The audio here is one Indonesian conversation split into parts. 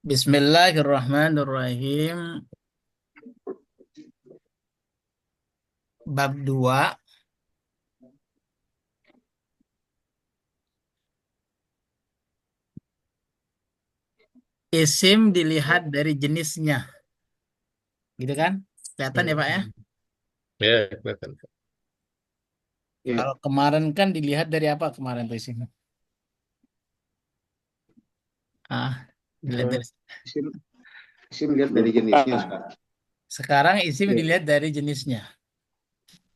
Bismillahirrahmanirrahim. Bab 2. Isim dilihat dari jenisnya. Gitu kan? Kelihatan ya Pak ya? Hmm. Ya, kelihatan. Kalau Ya, kemarin kan dilihat dari apa kemarin tuh isimnya? Ah, dilihat Oh, dari isim, isim lihat dari jenisnya sekarang. sekarang isim Ya, dilihat dari jenisnya.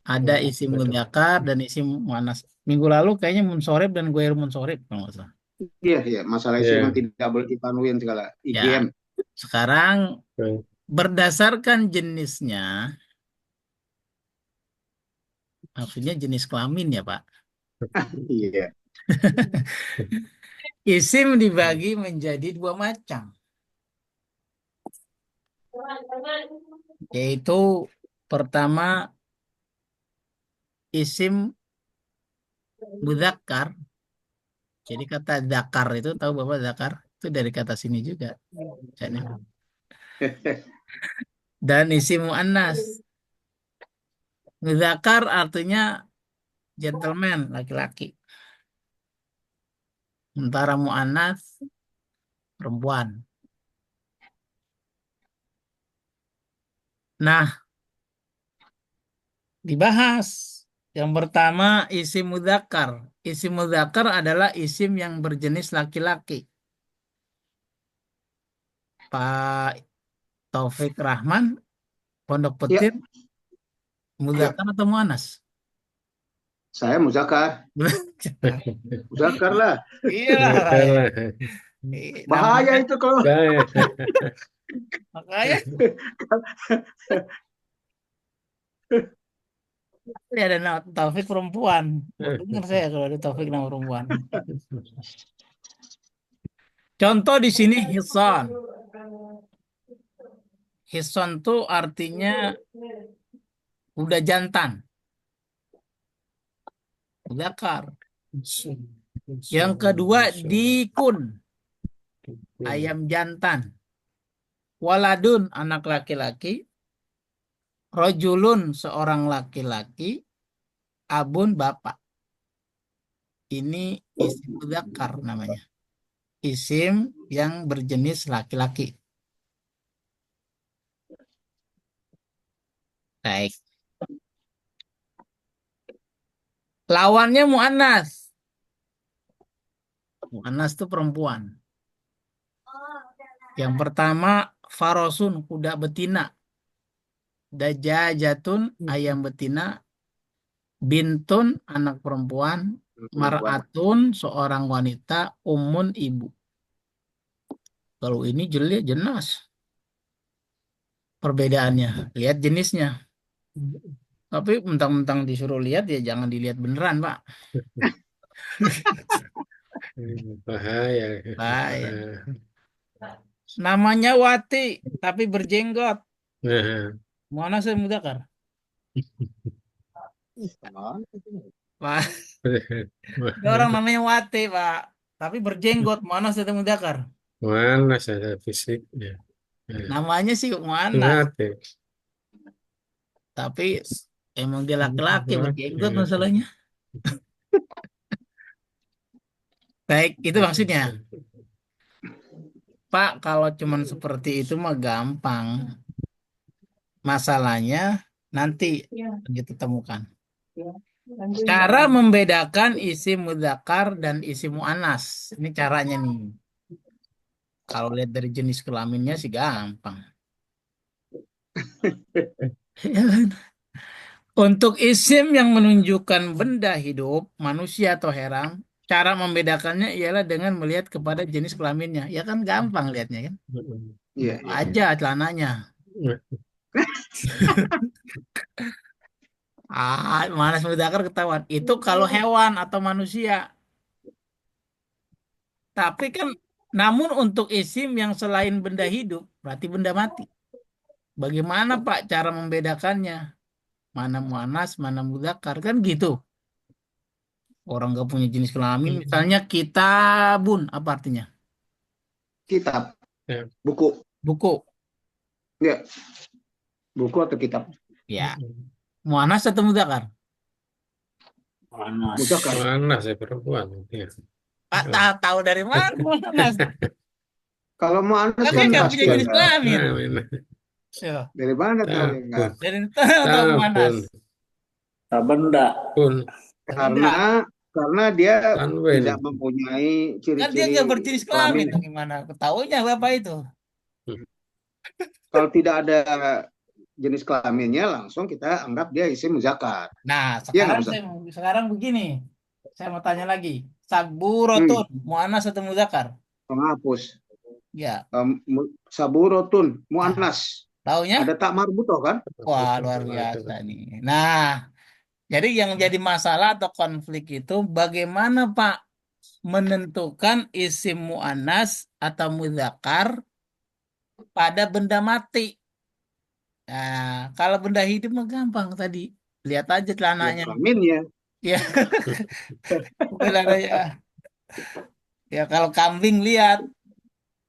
Ada hmm, isim betul. mudzakkar dan isim muannas. Minggu lalu kayaknya munsorib dan guair munsorib kalau nggak salah. iya, iya. Masalah isim yang Ya, tidak boleh dipanuin segala. Ya, IGM. sekarang hmm. berdasarkan jenisnya, maksudnya jenis kelamin ya Pak. Iya. Isim dibagi menjadi dua macam, yaitu pertama isim mudzakkar. Jadi kata zakar itu tahu Bapak zakar itu dari kata sini juga. Jadi, dan isim muannas. Mudzakar artinya gentleman, laki-laki. Sementara muannas perempuan. Nah, dibahas. Yang pertama isim mudzakkar. Isim mudzakkar adalah isim yang berjenis laki-laki. Pak Taufik Rahman, Pondok Ya, Petir, ya. mudzakkar atau muannas? Saya Muzakar. Muzakar lah. Iya Makan lah. lah. Bahaya Namanya itu kalau Saya. makanya ya ada Taufik perempuan. Baru dengar saya kalau ada Taufik nama perempuan. Contoh di sini Hison. Hison tuh artinya udah jantan, zakar. Yang kedua dikun, ayam jantan. Waladun anak laki-laki, rojulun seorang laki-laki, abun bapak. Ini isim zakar namanya. Isim yang berjenis laki-laki. Baik. Lawannya muannas. Muannas itu perempuan. Yang pertama farosun kuda betina. Dajajatun ayam betina. Bintun anak perempuan. perempuan. Mar'atun seorang wanita. Umun ibu. Kalau ini jelas perbedaannya. Lihat jenisnya. Tapi mentang-mentang disuruh lihat ya jangan dilihat beneran, Pak. Bahaya. Bahaya. Bahaya. Namanya Wati tapi berjenggot. Nah, Mana saya mudakar? Pak, ada orang namanya Wati, Pak. Tapi berjenggot. Mana saya mudakar? mana saya fisiknya? Namanya sih mana? Latih. Tapi emang dia laki-laki berjenggot masalahnya. Baik, itu maksudnya. Pak, kalau cuman seperti itu mah gampang. Masalahnya nanti kita temukan. Cara membedakan isi mudzakkar dan isi muannas. Ini caranya nih. Kalau lihat dari jenis kelaminnya sih gampang. Ya kan? Untuk isim yang menunjukkan benda hidup, manusia atau hewan, cara membedakannya ialah dengan melihat kepada jenis kelaminnya. Ya kan gampang lihatnya kan. Iya, Buka iya. aja celananya. Mana mudzakkar ketahuan. Itu kalau hewan atau manusia. Tapi kan, namun untuk isim yang selain benda hidup, berarti benda mati. Bagaimana Pak cara membedakannya? Mana muannas, mana mudzakkar kan gitu. Orang nggak punya jenis kelamin, misalnya kitabun, apa artinya? Kitab. Ya. Buku. Buku. Ya, buku atau kitab. Ya. Mu'annas atau mudzakkar? Muzakkar. Mana saya perempuan? Ya. Pak tahu dari mana Mu'annas? Kalau mu'annas Kan dia kan nggak punya pasti jenis ada. kelamin. Nah, ini. So, Dari mana tahu ya enggak? Sabun, dari tahu Mu'annas. sabun, Benda. pun, Benda. Karena dia tanwin. tidak mempunyai Kan dia ciri-ciri nggak berjenis kelamin. kelamin. Gimana? Ketahuinya apa itu? Kalau tidak ada jenis kelaminnya, langsung kita anggap dia isim muzakkar. Nah, Iya nggak, sekarang begini. Saya mau tanya lagi. Hmm, Saburotun, mu'annas atau mudzakkar? penghapus. Ya. Saburotun, mu'annas. Taunya? Ada tak marbutoh kan? Wah, luar biasa nih. Nah, jadi yang jadi masalah atau konflik itu bagaimana Pak menentukan isim mu'annas atau mudzakkar pada benda mati. Nah, kalau benda hidup mah gampang tadi. Lihat aja Ya, celananya. kelaminnya. Ya, celananya. Ya kalau kambing lihat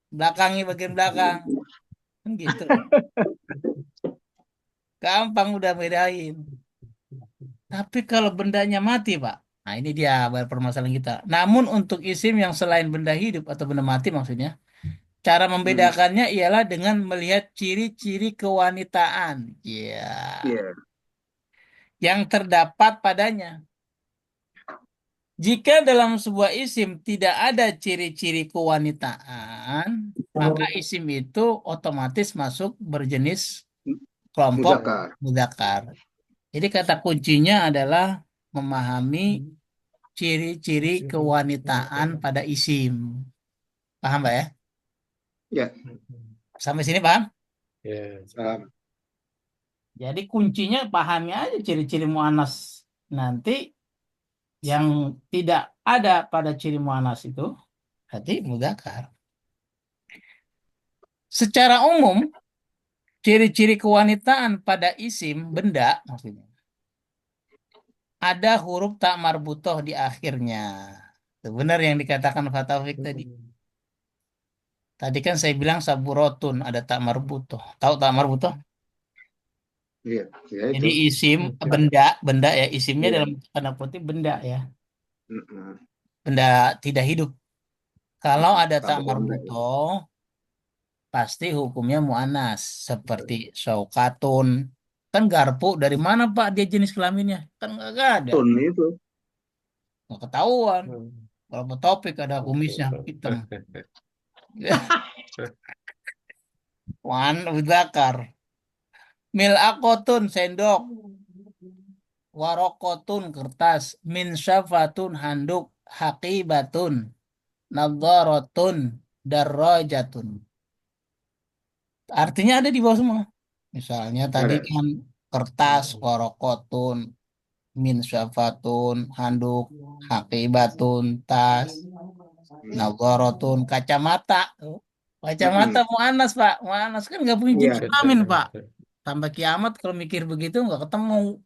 belakangnya bagian belakang. Kan gitu. Gampang udah bedain. Tapi kalau bendanya mati, Pak. Nah, ini dia permasalahan kita. Namun untuk isim yang selain benda hidup atau benda mati maksudnya, cara membedakannya ialah dengan melihat ciri-ciri kewanitaan. Ya, Iya. yang terdapat padanya. Jika dalam sebuah isim tidak ada ciri-ciri kewanitaan, maka isim itu otomatis masuk berjenis kelompok Muzakkar. mudzakkar. Jadi kata kuncinya adalah memahami ciri-ciri kewanitaan pada isim. Paham, Pak ya? Ya. Sampai sini paham? Ya. Jadi kuncinya pahami aja ciri-ciri muannas. Nanti yang tidak ada pada ciri muannas itu berarti mudzakkar. Secara umum, ciri-ciri kewanitaan pada isim benda maksudnya ada huruf tak marbutoh di akhirnya. Itu benar yang dikatakan Pak Taufik tadi. Tadi kan saya bilang saburotun ada tak marbutoh. Tahu tak marbutoh? Iya. Ya Jadi itu. isim benda ya isimnya Iya. dalam tanda kutip benda ya. Mm-mm. Benda tidak hidup. Kalau ada tak Tabung. marbutoh pasti hukumnya mu'annas seperti saukatun. Kan garpu dari mana Pak dia jenis kelaminnya? Kan nggak ada. Tun itu. Nggak ketahuan. Kalau Pak Taufik ada kumisnya hitam. Wan udakar. Mil'akotun sendok. Warokotun kertas. Minsyafatun handuk. Haqibatun. Nadharatun. Darrajatun. Artinya ada di bawah semua. Misalnya tadi Ada. kan kertas, warokotun, minsyafatun, handuk, haqibatun, tas, nadharatun, kacamata. Kacamata mu'annas Pak. Mu'annas kan nggak punya jenis Iya. kelamin Pak. Tambah kiamat kalau mikir begitu nggak ketemu.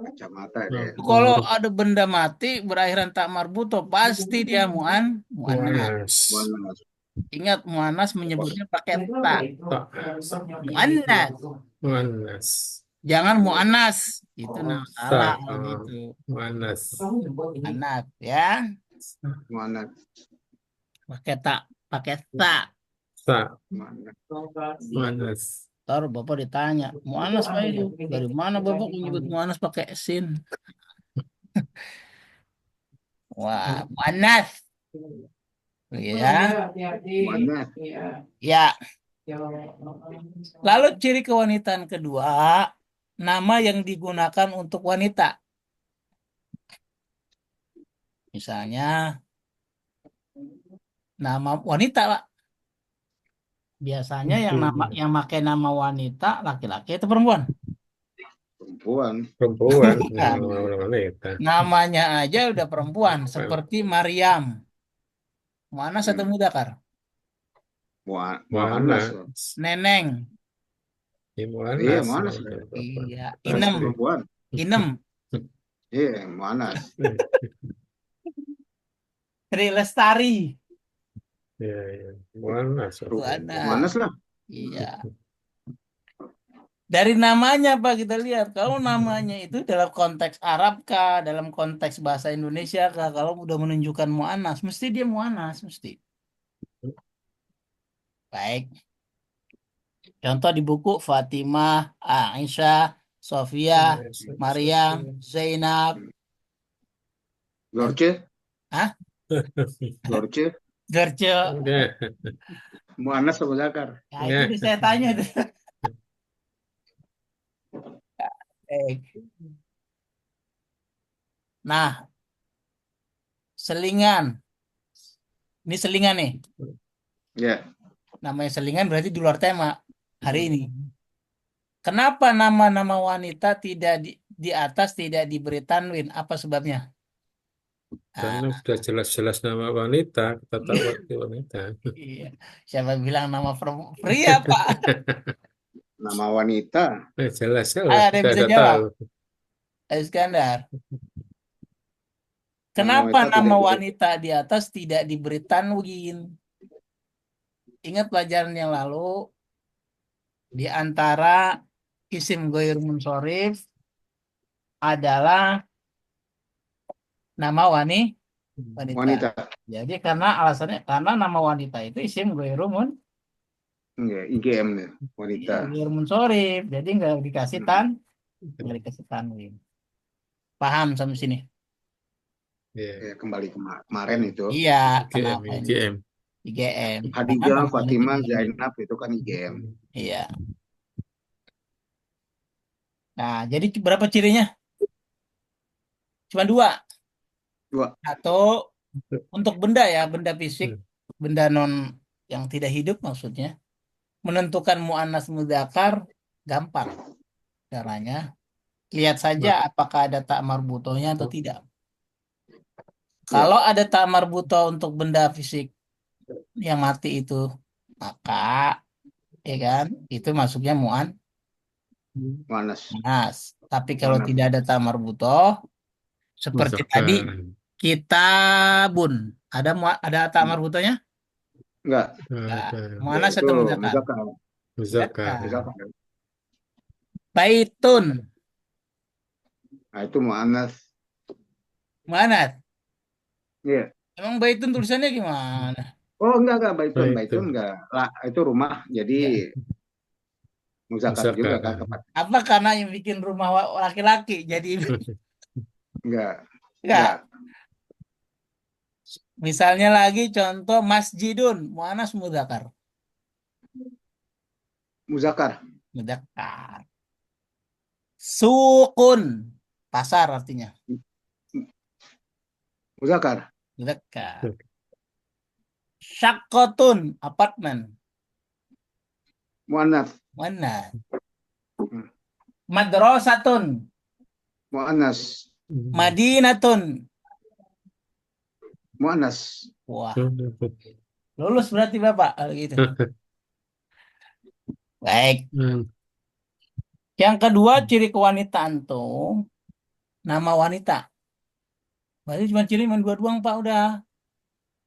Kacamata deh. Kalau ada benda mati berakhiran tak marbuto pasti dia mu'annas. Mu'annas. Mu'annas. Ingat mu'annas menyebutnya pakai tak. Mu'annas. Mu'annas. Jangan mu'annas. Itu nama salah Tak. gitu. Mu'annas. Anak ya. Mu'annas. Pakai tak. Pakai tak. Tak. Mu'annas. Mu'annas. Ntar Bapak ditanya, mu'annas Pak itu? Dari mana Bapak menyebut mu'annas pakai sin? Wah, mu'annas. Ya. Mu'annas. Ya. Lalu ciri kewanitaan kedua, nama yang digunakan untuk wanita. Misalnya nama wanita, Pak. Biasanya yang pakai nama wanita laki-laki atau perempuan? Perempuan. Perempuan. Nah, Wanita. namanya aja udah perempuan, seperti Maryam. Mu'annas atau mudzakkar? Mu'annas. Neneng. Iya, Iya, Mu'annas. Mu'annas. Iya, Terus Inem. perempuan. Inem. Iya, Mu'annas. Tri Lestari. Ya, ya. Muannas. Muannas Muannas. lah. Iya. Dari namanya Pak kita lihat, kalau namanya itu dalam konteks Arab kah, dalam konteks bahasa Indonesia kah, kalau udah menunjukkan muannas, mesti dia muannas, mesti. Baik. Contoh di buku Fatimah, Aisyah, Sofia, Maryam, Zainab. Dan, George, ah, George, George. Ya, Muannas Abu Zakar. Ya itu ya. udah saya tanya tuh. Baik. Nah, selingan. Ini selingan nih. Ya, Namanya selingan berarti di luar tema hari ini. Kenapa nama-nama wanita tidak di atas tidak diberi tanwin? Apa sebabnya? Karena Ah, sudah jelas-jelas nama wanita, kita tahu itu wanita. iya. Siapa bilang nama pria, Pak? nama wanita. Jelas-jelas Ada yang kita bisa ada jawab? tahu. Iskandar. Nama Kenapa wanita tidak nama diberi. wanita di atas tidak diberi tanwin? Ingat pelajaran yang lalu, di antara isim ghair munsorif adalah nama wanita. Wanita. Jadi karena alasannya karena nama wanita itu isim ghair Enggak, IGM nih, wanita. ghair munsorif. Jadi nggak dikasih tanwin. Paham sampai sini? Ya, Ya, kembali kemarin itu. Iya, IGM, kenapa ini IGM. IGM? Karena Hadijah, nama wanita Fatimah, IGM. Zainab itu kan IGM. Iya. Nah, jadi berapa cirinya? Cuma dua. Dua. Atau untuk benda ya, benda fisik, benda non yang tidak hidup maksudnya, menentukan muannas mudzakkar gampang. Caranya, lihat saja apakah ada tak marbutohnya atau tidak. Ya, Kalau ada tak marbutoh untuk benda fisik yang mati itu, maka ya kan, itu masuknya Muannas. muannas. Tapi kalau Muannas. tidak ada tak marbutoh, seperti tadi Misalkan, kitabun, ada tak marbutohnya? Enggak, Enggak. ada Muannas itu atau mudzakkar? muzakkar. Misalkan, Mudzakkar. Muzakkar. Baitun, Nah, itu muannas. muannas. Iya. Emang baitun tulisannya gimana? Oh, enggak, baitun, itu baitun enggak. Lah, itu rumah, jadi Ya. muzakkar juga kan misalkan. tepat. Apa karena yang bikin rumah laki-laki jadi Enggak, enggak. enggak? Misalnya lagi contoh masjidun, muannas mudzakkar. Muzakkar, Mudzakkar. Sukun, pasar artinya. muzakkar, Mudzakkar. Syaqqatun, apartemen. muannas, Muannas. Hmm. Madrasatun, muannas, madinatun. muannas. Wah, lulus berarti Bapak kalau gitu. Baik. Yang kedua, ciri kewanitaan tuh nama wanita. Berarti cuma ciri cuma dua doang Pak udah.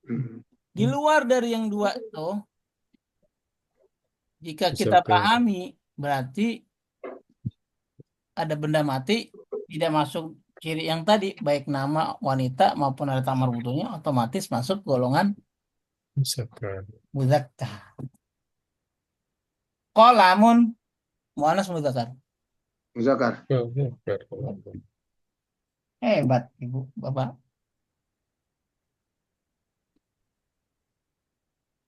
Hmm. Di luar dari yang dua itu, jika kita Misalkan, pahami, berarti ada benda mati tidak masuk ciri yang tadi, baik nama wanita maupun ada tamar butuhnya, otomatis masuk golongan misalkan. mudzakkar. Qalamun muannas mudzakkar. Muzakkar, Oh, ya, Hebat Ibu, Bapak.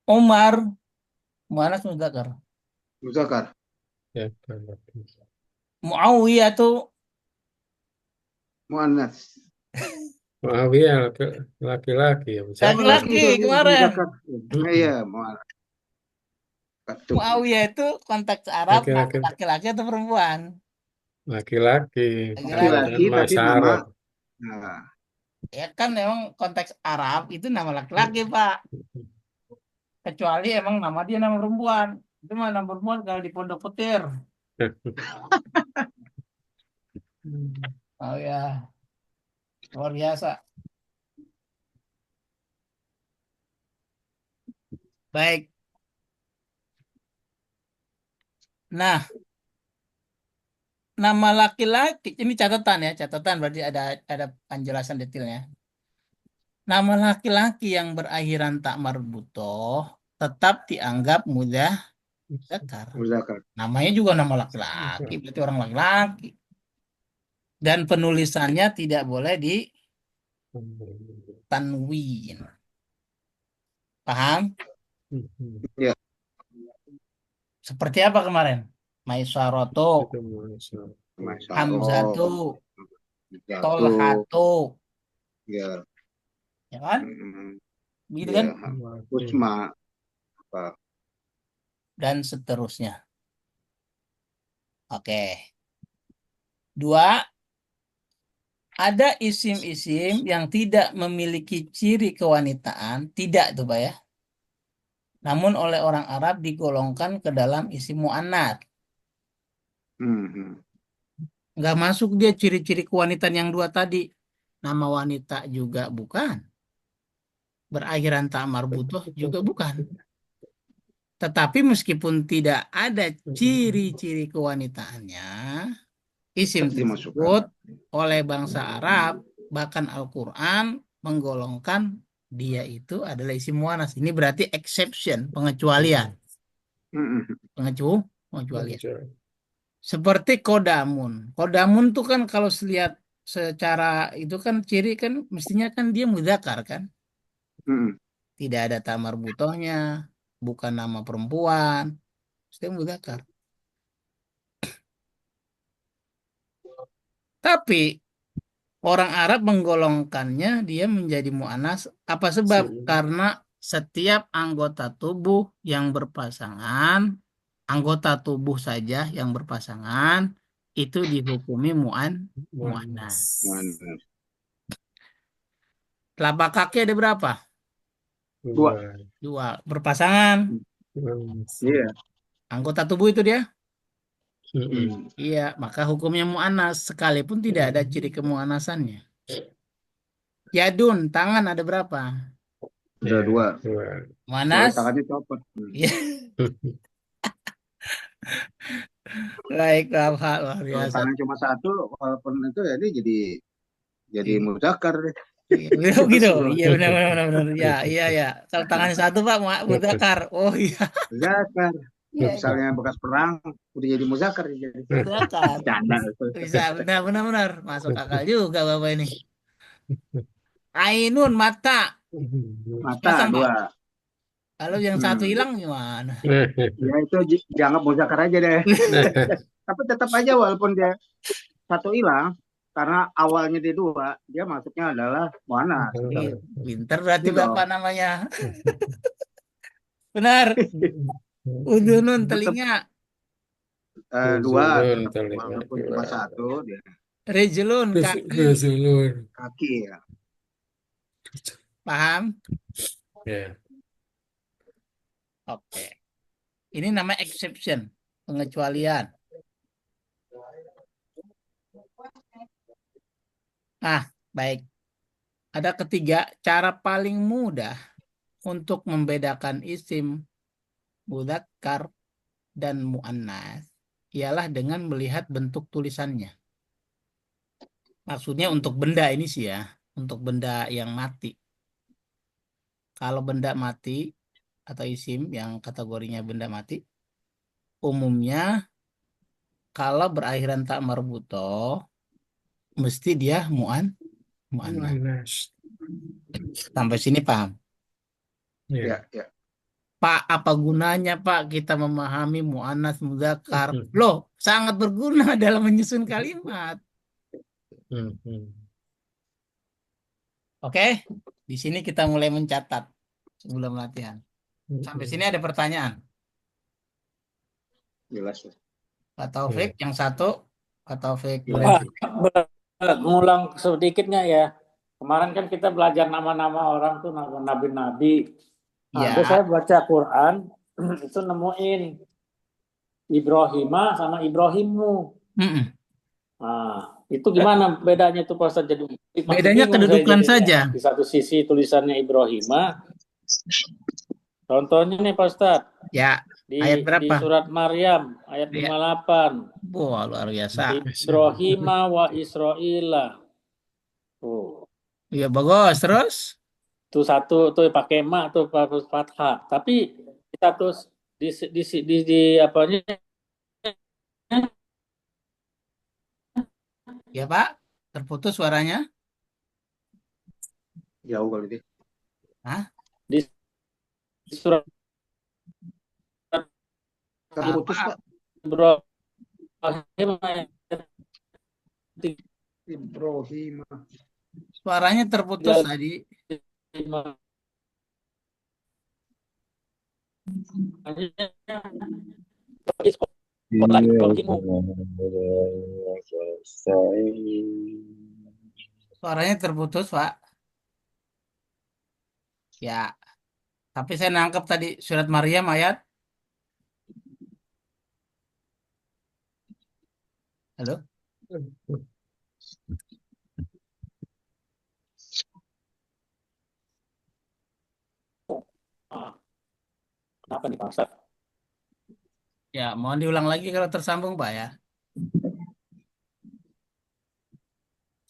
Umar muannas mudzakkar. muzakkar, ya, Muawiyah tuh muannas. Muawiyah laki-laki ya, Oh, misalkan. laki-laki sorry, kemarin. muzakkar. Iya, muannas. Muawiyah itu konteks Arab Laki-laki, laki-laki atau perempuan? laki-laki. Kalau Laki-laki. dengan Laki-laki tapi bahasa nama. Arab. Nah, Ya kan memang konteks Arab itu nama laki-laki, Pak. Kecuali emang nama dia nama perempuan. Itu mah nama perempuan kalau di Pondok Petir. Oh ya, luar biasa. Baik. Nah, nama laki-laki ini catatan ya, catatan berarti ada penjelasan detailnya. Nama laki-laki yang berakhiran tak marbutoh tetap dianggap mudzakkar. Muzakkar. Namanya juga nama laki-laki, berarti orang laki-laki. Dan penulisannya tidak boleh ditanwin. Paham? Ya. Seperti apa kemarin? Maiswaroto, Itu masuk. Masya Allah. Hamzatu, Jatuh. Tolhatu, Ya. ya kan? Begitu kan? Ya. Usma. Apa? Dan seterusnya. Oke. 2, ada isim-isim yang tidak memiliki ciri kewanitaan, tidak tuh Pak ya. Namun oleh orang Arab digolongkan ke dalam isim mu'annats. Nggak masuk dia ciri-ciri kewanitaan yang 2 tadi. Nama wanita juga bukan. Berakhiran tak marbutoh juga bukan. Tetapi meskipun tidak ada ciri-ciri kewanitaannya, isim Tetap dimasukkan. tersebut oleh bangsa Arab, bahkan Al-Quran menggolongkan dia itu adalah isim muannas. Ini berarti exception, pengecualian. Pengecualian. Seperti kodamun. Kodamun tuh kan kalau lihat secara itu kan ciri kan mestinya kan dia mudzakkar kan. Tidak ada tamar butohnya, bukan nama perempuan. Mestinya mudzakkar. Tapi orang Arab menggolongkannya dia menjadi mu'annas. Apa sebab? Karena setiap anggota tubuh yang berpasangan, anggota tubuh saja yang berpasangan itu dihukumi mu'annas. Telapak kaki ada berapa? 2. Berpasangan. Iya. Anggota tubuh itu dia? Iya, maka hukumnya mu'annas sekalipun tidak ada ciri kemu'annasannya. Yadun, tangan ada berapa? Ada 2. Mu'annas? Tangannya copot. Iya. Baik, luar Kalau biasa. tangan cuma 1, walaupun itu ya dia jadi muzakkar deh. Iya, gitu. Iya benar. Ya, iya. Kalau tangannya 1 Pak mudzakkar. Oh iya. Muzakkar. Iya. Misalnya bekas perang udah jadi muzakkar jadi. Mudzakkar. Canda. Bisa benar. Masuk akal juga Bapak ini. Ainun, mata. Mata Pasang, Pak. 2. Kalau yang 1 hilang gimana? Ya itu dianggap muzakkar aja deh. Tapi tetap aja walaupun dia 1 hilang, karena awalnya dia 2, dia masuknya adalah mu'annas. Pinter berarti Gitu. Bapak namanya. Benar. Udunun, telinga. 2, walaupun cuma 1 dia. Rijlun, kaki. Kaki ya. Paham? Ya. Oke. Ini namanya exception, pengecualian. Baik. Ada ketiga, cara paling mudah untuk membedakan isim mudzakkar dan mu'annas ialah dengan melihat bentuk tulisannya. Maksudnya untuk benda ini sih ya, untuk benda yang mati. Kalau benda mati atau isim yang kategorinya benda mati, umumnya kalau berakhiran tak marbutoh, mesti dia mu'annas. Sampai sini paham? Ya. Pak, apa gunanya Pak kita memahami mu'annas mudzakkar? Loh, sangat berguna dalam menyusun kalimat. Oke, di sini kita mulai mencatat sebelum latihan. Sampai sini ada pertanyaan. Jelas. Pak Taufik, yang 1. Pak Taufik. Ngulang sedikitnya ya. Kemarin kan kita belajar nama-nama orang tuh, nama nabi-nabi. Ya. Terus saya baca Quran, itu nemuin Ibrahimah sama Ibrahimu. Nah, itu gimana bedanya tuh Pak Ustadz? Jadi bedanya kedudukan saja. Di satu sisi tulisannya Ibrahimah, Contohnya nih Pak Ustadz, Ya, di ayat berapa? surat Maryam ayat Ya. 58. Wah, luar biasa. Ibrahima wa Israila. Tuh. Iya, bagus. Terus? Itu satu tuh pakai ma tuh fathah. Tapi kita terus di apanya Ya, Pak. Terputus suaranya. Jauh kalau itu. Hah? di surat Terputus Apa? Pak. Ibrahim ayat Ibrahim. Suaranya terputus tadi. 35. Ibrahimu. Suaranya terputus, Pak. Ya, tapi saya nangkep tadi surat Maryam ayat. Halo? Ah, kenapa nih Pak Ustadz? Ya, mohon diulang lagi kalau tersambung, Pak ya.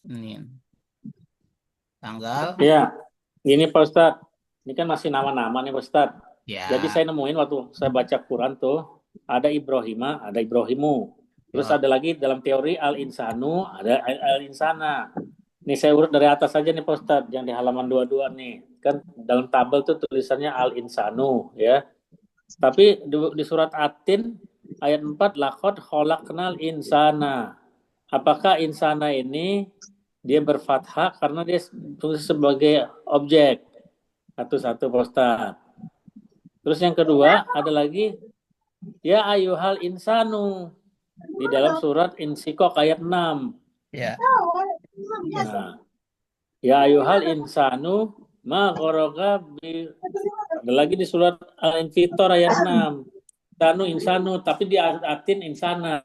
Ini tanggal. Ya, ini Pak Ustadz. Ini kan masih nama-nama nih Pak Ustadz. Jadi Ya, saya nemuin waktu saya baca Quran tuh, ada Ibrahima, ada Ibrahimu. Terus ya. ada lagi dalam teori Al-Insanu, ada Al-Insana. Ini saya urut dari atas aja nih Pak Ustadz, yang di halaman 22 nih. Kan dalam tabel tuh tulisannya Al-Insanu ya. Tapi di surat Atin ayat 4, laqad khalaqnal insana. Apakah insana ini dia berfathah karena dia tulis sebagai objek? Satu-satu Pak Ustadz. Terus yang kedua ada lagi ya ayuhal insanu di dalam surat Insyikok ayat 6. Ya. Nah, ya ayuhal insanu ma gharaqa ada lagi di surat Al-Infitor ayat 6. Insanu tapi di atin insana.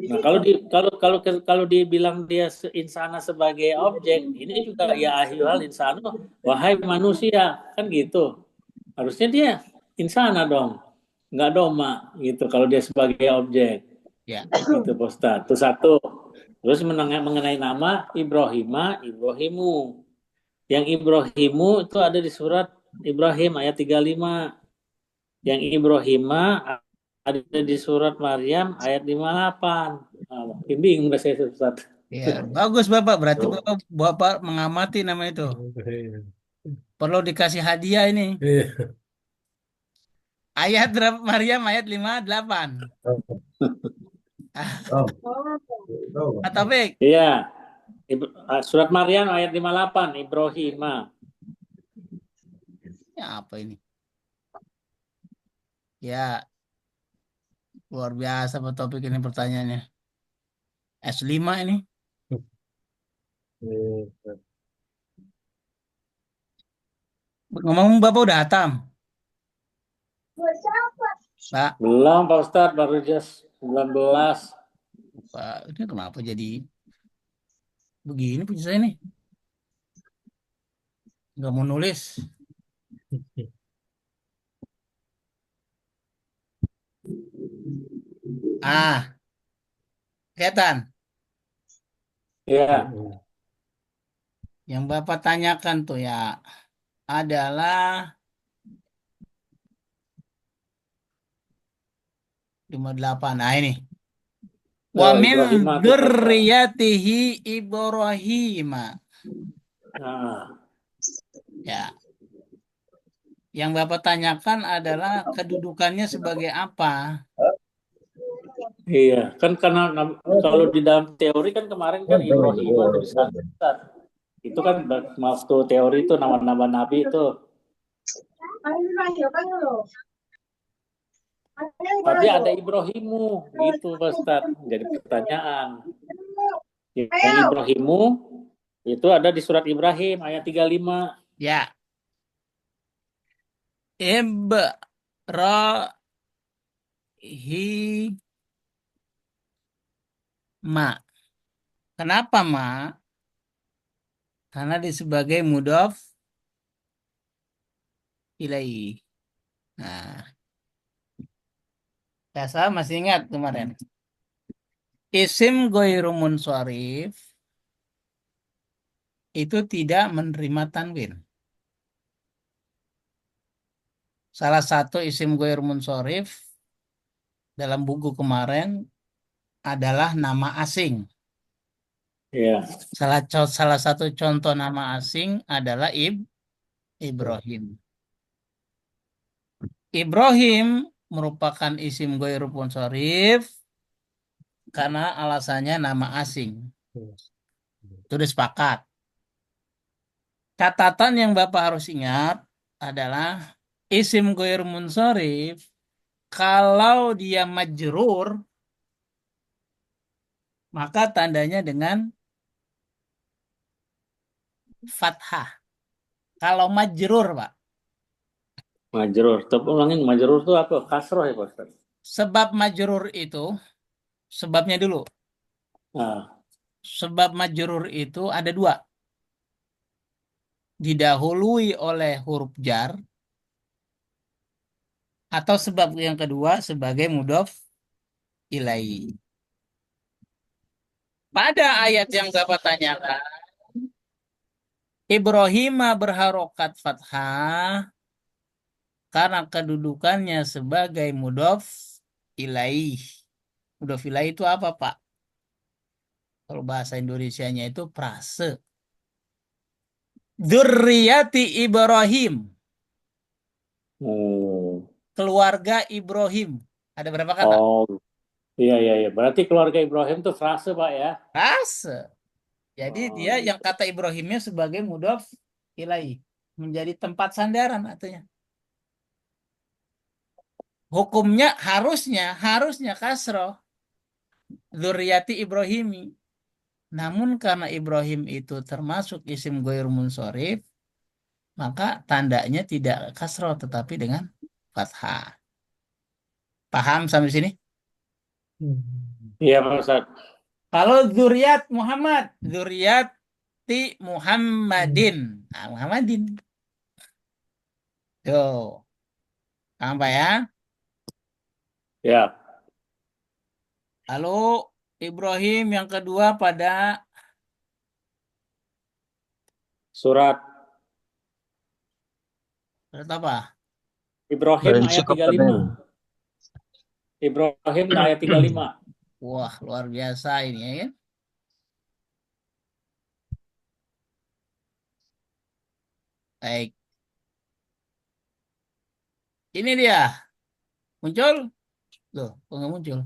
Nah, kalau dibilang dia insana sebagai objek, ini juga ya ayuhal insanu wahai manusia, kan gitu. Harusnya dia insana dong, nggak doma gitu kalau dia sebagai objek. Ya. Itu Pak Ustadz. Itu satu. Terus mengenai nama Ibrahima, Ibrahimu. Yang Ibrahimu itu ada di surat Ibrahim ayat 35. Yang Ibrahima ada di surat Maryam ayat 58. Nah, makin bingung udah saya Ustadz. Ya, bagus Bapak. Berarti Bapak mengamati nama itu. Perlu dikasih hadiah ini. Ayat berapa Maryam ayat 58. Pak Taufik. Iya. Surat Maryam ayat 58, Ibrahima. Ya, apa ini? Ya, luar biasa Pak Taufik ini pertanyaannya. S5 ini. Ngomong Bapak udah hatam. Pak, Belum Pak Ustadz, baru just 19. Pak, ini kenapa jadi begini punya saya nih? Nggak mau nulis. Ah, kelihatan. Ya. Yang Bapak tanyakan tuh ya adalah 58. Nah ini. Wa min Ibrahima itu dzurriyyatihi Ibrahim. Nah, Ya. Yang Bapak tanyakan adalah kedudukannya sebagai apa? iya, kan karena kalau di dalam teori kan kemarin kan Ibrahima itu di sana. Itu kan waktu teori itu nama-nama nabi itu. Tapi ada Ibrahimu gitu Pak Ustadz. Jadi pertanyaan. Yang Ibrahimu itu ada di surat Ibrahim ayat 35. Ya. Ibrahima. Kenapa, Ma? Karena dia sebagai mudhof ilaihi. Nah, saya masih ingat kemarin. Isim ghairu munsharif itu tidak menerima tanwin. Salah satu isim ghairu munsharif dalam buku kemarin adalah nama asing. Iya. Salah satu contoh nama asing adalah Ibrahim. Ibrahim merupakan isim ghairu munsharif karena alasannya nama asing. Itu sepakat. Catatan yang Bapak harus ingat adalah isim ghairu munsharif kalau dia majrur maka tandanya dengan fathah. Kalau majrur, Pak. Majrur. Tapi ulangin majrur itu apa? Kasroh ya, Pak Ustaz? Sebab majrur itu, sebabnya dulu. Ah, Sebab majrur itu ada dua. Didahului oleh huruf jar, atau sebab yang kedua sebagai mudhof ilaihi. Pada ayat yang Bapak tanyakan, Ibrahim berharokat fathah karena kedudukannya sebagai mudhof ilaih. Mudhof ilaih itu apa, Pak? Kalau bahasa Indonesianya itu prase. Dzurriyyati Ibrahim. oh, Keluarga Ibrahim. Ada berapa kata? oh, iya iya iya. Berarti keluarga Ibrahim itu frase, Pak ya? Prase. Jadi Oh, dia yang kata Ibrahimnya sebagai mudhof ilaih. Menjadi tempat sandaran artinya. Hukumnya harusnya kasroh. Dzurriyyati Ibrahimi. Namun karena Ibrahim itu termasuk isim ghair munsharif, maka tandanya tidak kasroh tetapi dengan fathah. Paham sampai sini? iya Pak Ustaz. Kalau zuriat Muhammad, zuriati Muhammadin. Nah, Muhammadin. Tuh, sampai ya. Ya, Lalu Ibrahim yang kedua pada surat surat apa? Ibrahim Dari ayat sikap tadi. 35. Ibrahim ayat 35. Wah, luar biasa ini ya kan? Baik. Ini dia. Muncul? Loh, kok nggak muncul?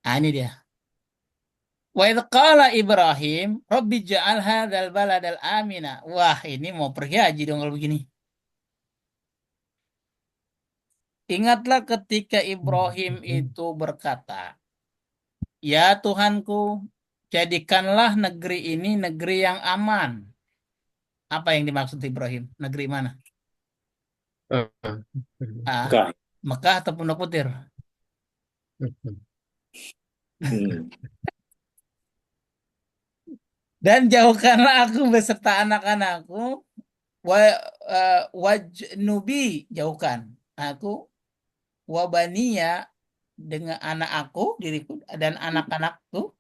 Nah, ini dia. Wa idh qala Ibrahim, Rabbi ja'al hadzal baladal amina. Wah, ini mau pergi haji dong kalau begini. Ingatlah ketika Ibrahim itu berkata, "Ya Tuhanku, jadikanlah negeri ini negeri yang aman." Apa yang dimaksud Ibrahim? Negeri mana? Ah, Enggak. Mekah atau Pondok Petir? Hmm. Dan jauhkanlah aku beserta anak-anakku wajnubi, jauhkan aku, wabaniya, dengan anak aku, diriku dan anak-anakku,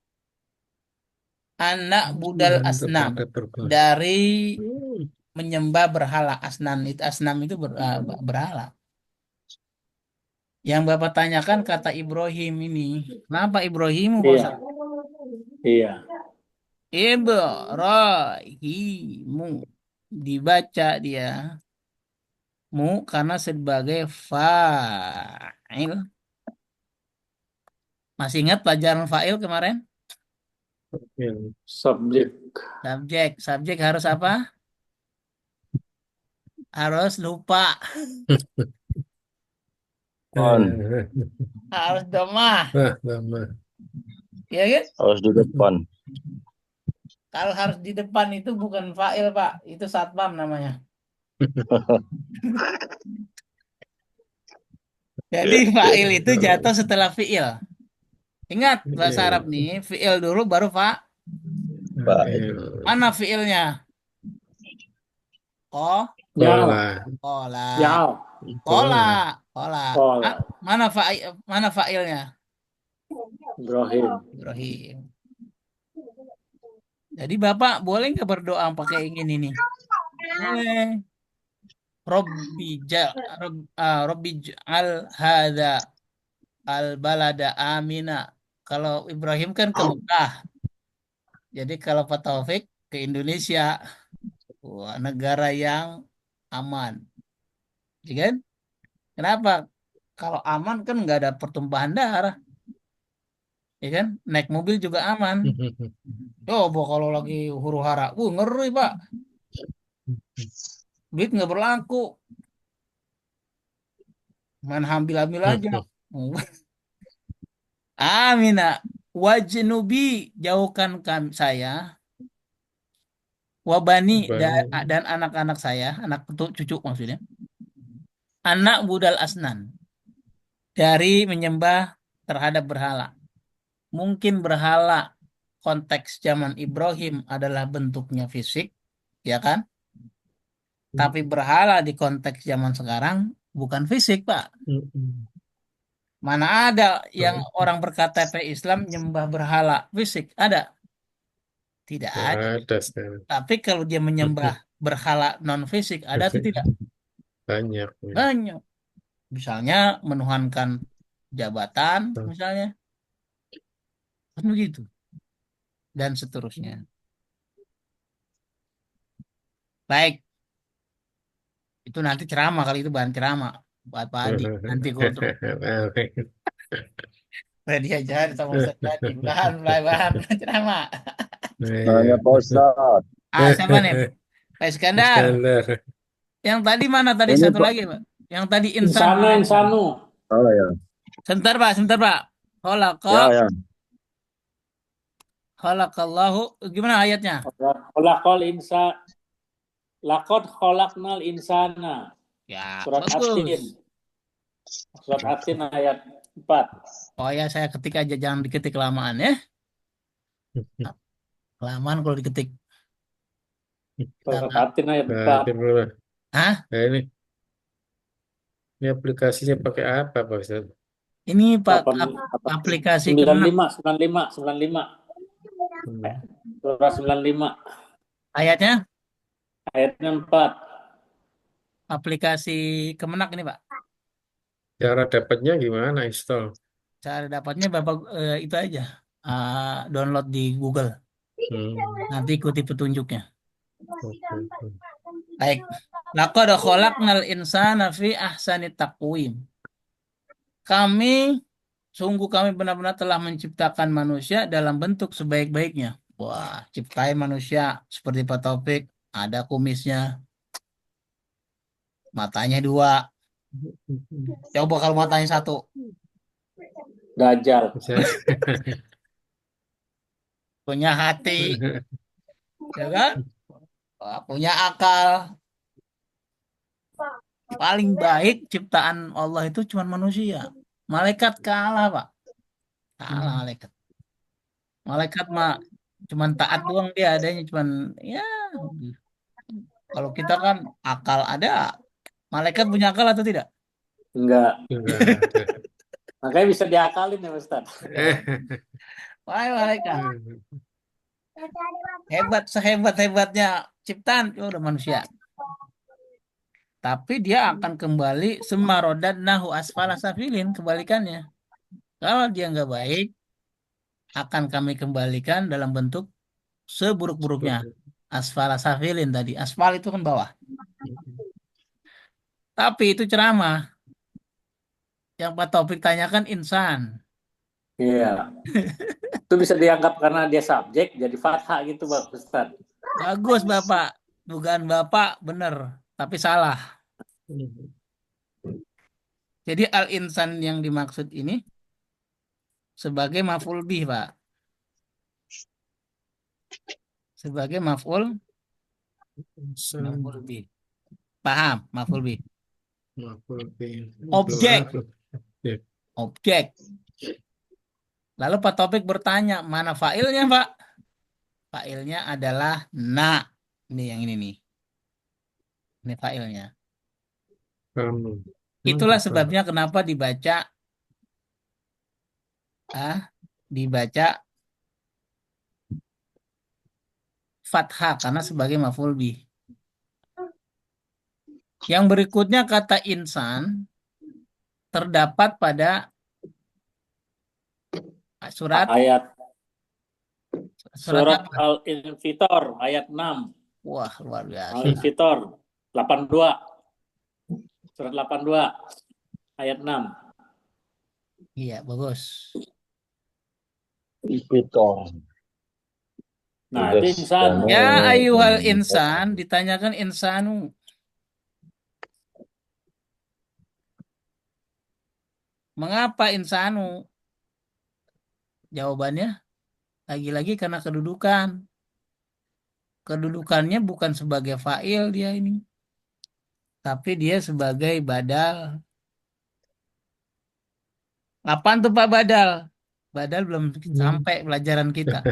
anak budal asnam, dari menyembah berhala. Asnam itu berhala. Yang Bapak tanyakan kata Ibrahim ini, kenapa Ibrahim? Iya. Iya. Ibrahimu, dibaca dia mu karena sebagai fa'il. Masih ingat pelajaran fa'il kemarin? Subjek. Subjek harus apa? Harus lupa. On. Harus domah. Ya kan? Harus di depan. Kalau harus di depan itu bukan fa'il, Pak. Itu satpam namanya. Jadi fa'il itu jatuh setelah fi'il. Ingat bahasa Arab nih, fi'il dulu baru Pak. mana fi'ilnya? Oh, Nyal. Kola. Nyal. Kola. Kola. Kola. Mana fa'ilnya? Ibrahim. Ibrahim. Jadi Bapak boleh nggak berdoa pakai ingin ini? Boleh. Robbi al hada al balada amina. Kalau Ibrahim kan ke Mekah. Jadi kalau Pak Taufik ke Indonesia. Wah, negara yang aman. Ya kan? Kenapa? Kalau aman kan nggak ada pertumpahan darah. Ya kan? Naik mobil juga aman. Coba kalau lagi huru hara. Ngeri, Pak. Duit nggak berlaku. Main ambil-ambil aja. Amina. Wajnubi. Jauhkan saya. Wabani dan anak-anak saya. Anak cucu maksudnya. Anak budal asnan. Dari menyembah terhadap berhala. Mungkin berhala konteks zaman Ibrahim adalah bentuknya fisik, ya kan? Tapi berhala di konteks zaman sekarang bukan fisik, Pak. Mana ada yang orang berKTP Islam nyembah berhala fisik? Ada? Tidak ada. Ada sekarang. Tapi kalau dia menyembah berhala non fisik, ada atau tidak? Banyak. Banyak. Misalnya menuhankan jabatan, misalnya. Kan begitu. Dan seterusnya. Baik. Itu nanti ceramah, kali itu bahan ceramah. Buat Pak Adi. Nanti kontrol. Saya diajar sama Ustaz tadi. Bahan ceramah. Nanya Pak Ustaz. Siapa nih? Pak Iskandar. Yang tadi mana tadi? Ini, Satu Pak. lagi, Pak. Yang tadi insan. Insanu. Oh ya. Sebentar, Pak. Ya. Khalaqallahu. Gimana ayatnya? Khalaqal insa. Laqad khalaqnal insana. Ya, Surat bagus. Atin. Surat Atin ayat 4. Oh ya, saya ketik aja. Jangan diketik kelamaan ya. Kelamaan kalau diketik. Surat Atin ayat 4. Hah? Ini aplikasinya pakai apa, Pak Ustaz? Ini Pak aplikasi 95. Surah 95. Ayatnya? Ayatnya 4. Aplikasi Kemenak ini, Pak. Cara dapatnya gimana install? Cara dapatnya Bapak itu aja. Download di Google. Nanti ikuti petunjuknya. Baik. Laqad khalaqnal insana fi ahsani taqwim. Sungguh kami benar-benar telah menciptakan manusia dalam bentuk sebaik-baiknya. Wah, ciptain manusia seperti Pak Taufik, ada kumisnya, matanya 2. Coba kalau matanya 1. Dajjal. Punya hati, ya kan? Punya akal. Paling baik ciptaan Allah itu cuma manusia. Malaikat kalah, Pak. Kalah malaikat. Malaikat mah cuman taat doang, dia adanya cuman ya. Kalau kita kan akal ada. Malaikat punya akal atau tidak? Enggak. Makanya bisa diakalin ya Ustaz. Wah, malaikat. Hebat, sehebat-hebatnya ciptaan udah manusia. Tapi dia akan kembali semarodadnahu asfala safilin, kebalikannya. Kalau dia nggak baik, akan kami kembalikan dalam bentuk seburuk-buruknya. Asfala safilin tadi. Asfal itu kan bawah. Tapi itu ceramah. Yang Pak Taufik tanyakan insan. Iya. Itu bisa dianggap karena dia subjek jadi fathah gitu, Pak Ustaz. Bagus, Bapak. Dugaan Bapak benar, tapi salah. Jadi al-insan yang dimaksud ini sebagai maf'ul bih, Pak. Sebagai maf'ul bih. Paham, maf'ul bih. Objek. Lalu Pak Taufik bertanya, mana fa'ilnya, Pak? Fa'ilnya adalah na. Ini yang ini nih. Ini failnya. Kamu. Itulah Apa? sebabnya kenapa dibaca fathah karena sebagai maf'ul bih. Yang berikutnya kata insan terdapat pada surat Ayat surat surat apa? Al-Infitor ayat 6. Wah, luar biasa. Al-Infitor 82. Surat 82 ayat 6. Iya, bagus. Piton. Nah, itu insan. Ya ayyuhal insan, ditanyakan insanu. Mengapa insanu? Jawabannya lagi-lagi karena kedudukan. Kedudukannya bukan sebagai fa'il dia ini, tapi dia sebagai badal. Apaan tuh Pak badal? Badal belum sampai pelajaran kita.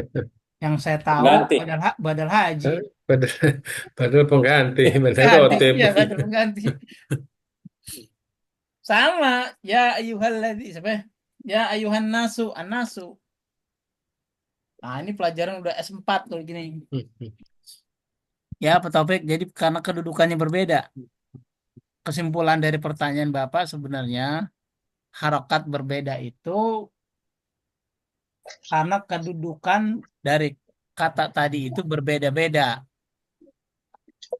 Yang saya tahu Ganti. badal haji. Padahal, padahal pengganti, padahal Ganti, rotib. ya badal pengganti. Sama, ya ayyuhalladzi, siapa? Ya ayyuhan nasu, an-nasu. Nah, ini pelajaran udah S4 kalau gini. Ya, Pak Taufik, jadi karena kedudukannya berbeda. Kesimpulan dari pertanyaan Bapak sebenarnya harokat berbeda itu karena kedudukan dari kata tadi itu berbeda-beda.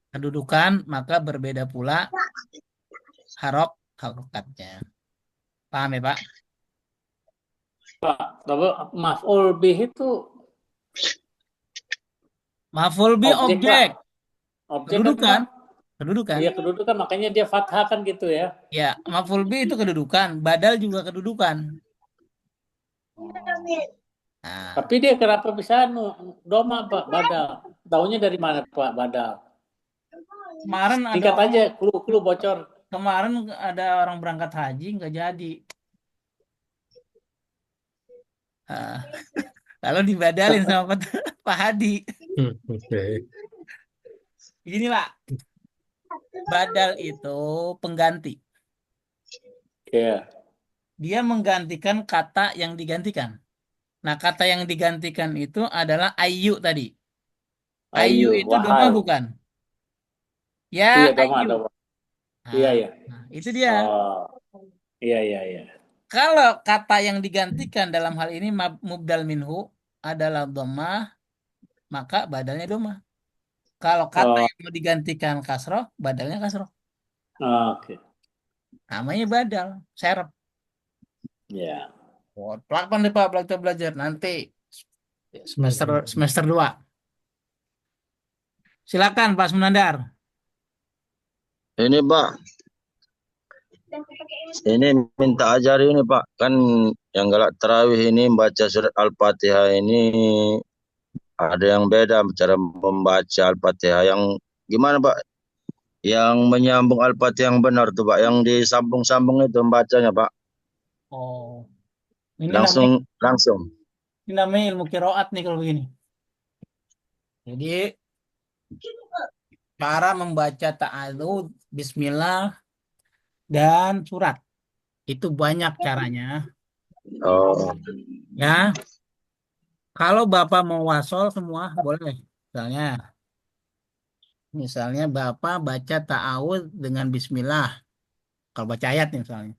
Kedudukan maka berbeda pula harokatnya. Paham ya Pak? Pak, maf'ul bih itu Maf'ul bi objek. Objek Kedudukan. kan, Pak? Kedudukan. Iya, kedudukan, makanya dia fathah kan gitu ya. Ya, maf'ul bi itu kedudukan. Badal juga kedudukan. Nah, Tapi dia kenapa bisa doma, Pak, badal? Taunya dari mana, Pak, badal? kemarin Singkat aja, clue bocor. Kemarin ada orang berangkat haji nggak jadi. Lalu dibadalin sama Pak Hadi. Gini Pak, badal itu pengganti. Iya. Dia menggantikan kata yang digantikan. Nah, kata yang digantikan itu adalah ayu tadi. Ayu itu doma wahai. bukan? Ya, Iya, doma, ayu. doma. Nah, Iya, iya. nah, itu dia. Oh, iya, iya, iya. Kalau kata yang digantikan dalam hal ini mubdal minhu adalah doma, maka badalnya doma. Kalau kata yang mau digantikan kasroh, badalnya kasroh. Oke. Namanya badal, serep. Ya. Oh, pelan deh Pak, belajar nanti semester 2. Silakan Pak Sunandar. Ini Pak, ini minta ajar ini Pak. Kan yang galak tarawih ini baca surat Al-Fatihah ini ada yang beda cara membaca Al-Fatihah. Yang gimana Pak? Yang menyambung Al-Fatihah yang benar tuh Pak. Yang disambung-sambung itu membacanya Pak. Oh, ini Langsung. ini namanya ilmu qiraat nih kalau begini. Jadi cara membaca ta'awudz, bismillah dan surat itu banyak caranya. Oh, Ya, kalau Bapak mau wasol semua boleh. Misalnya Bapak baca ta'awudz dengan bismillah. Kalau baca ayat nih misalnya.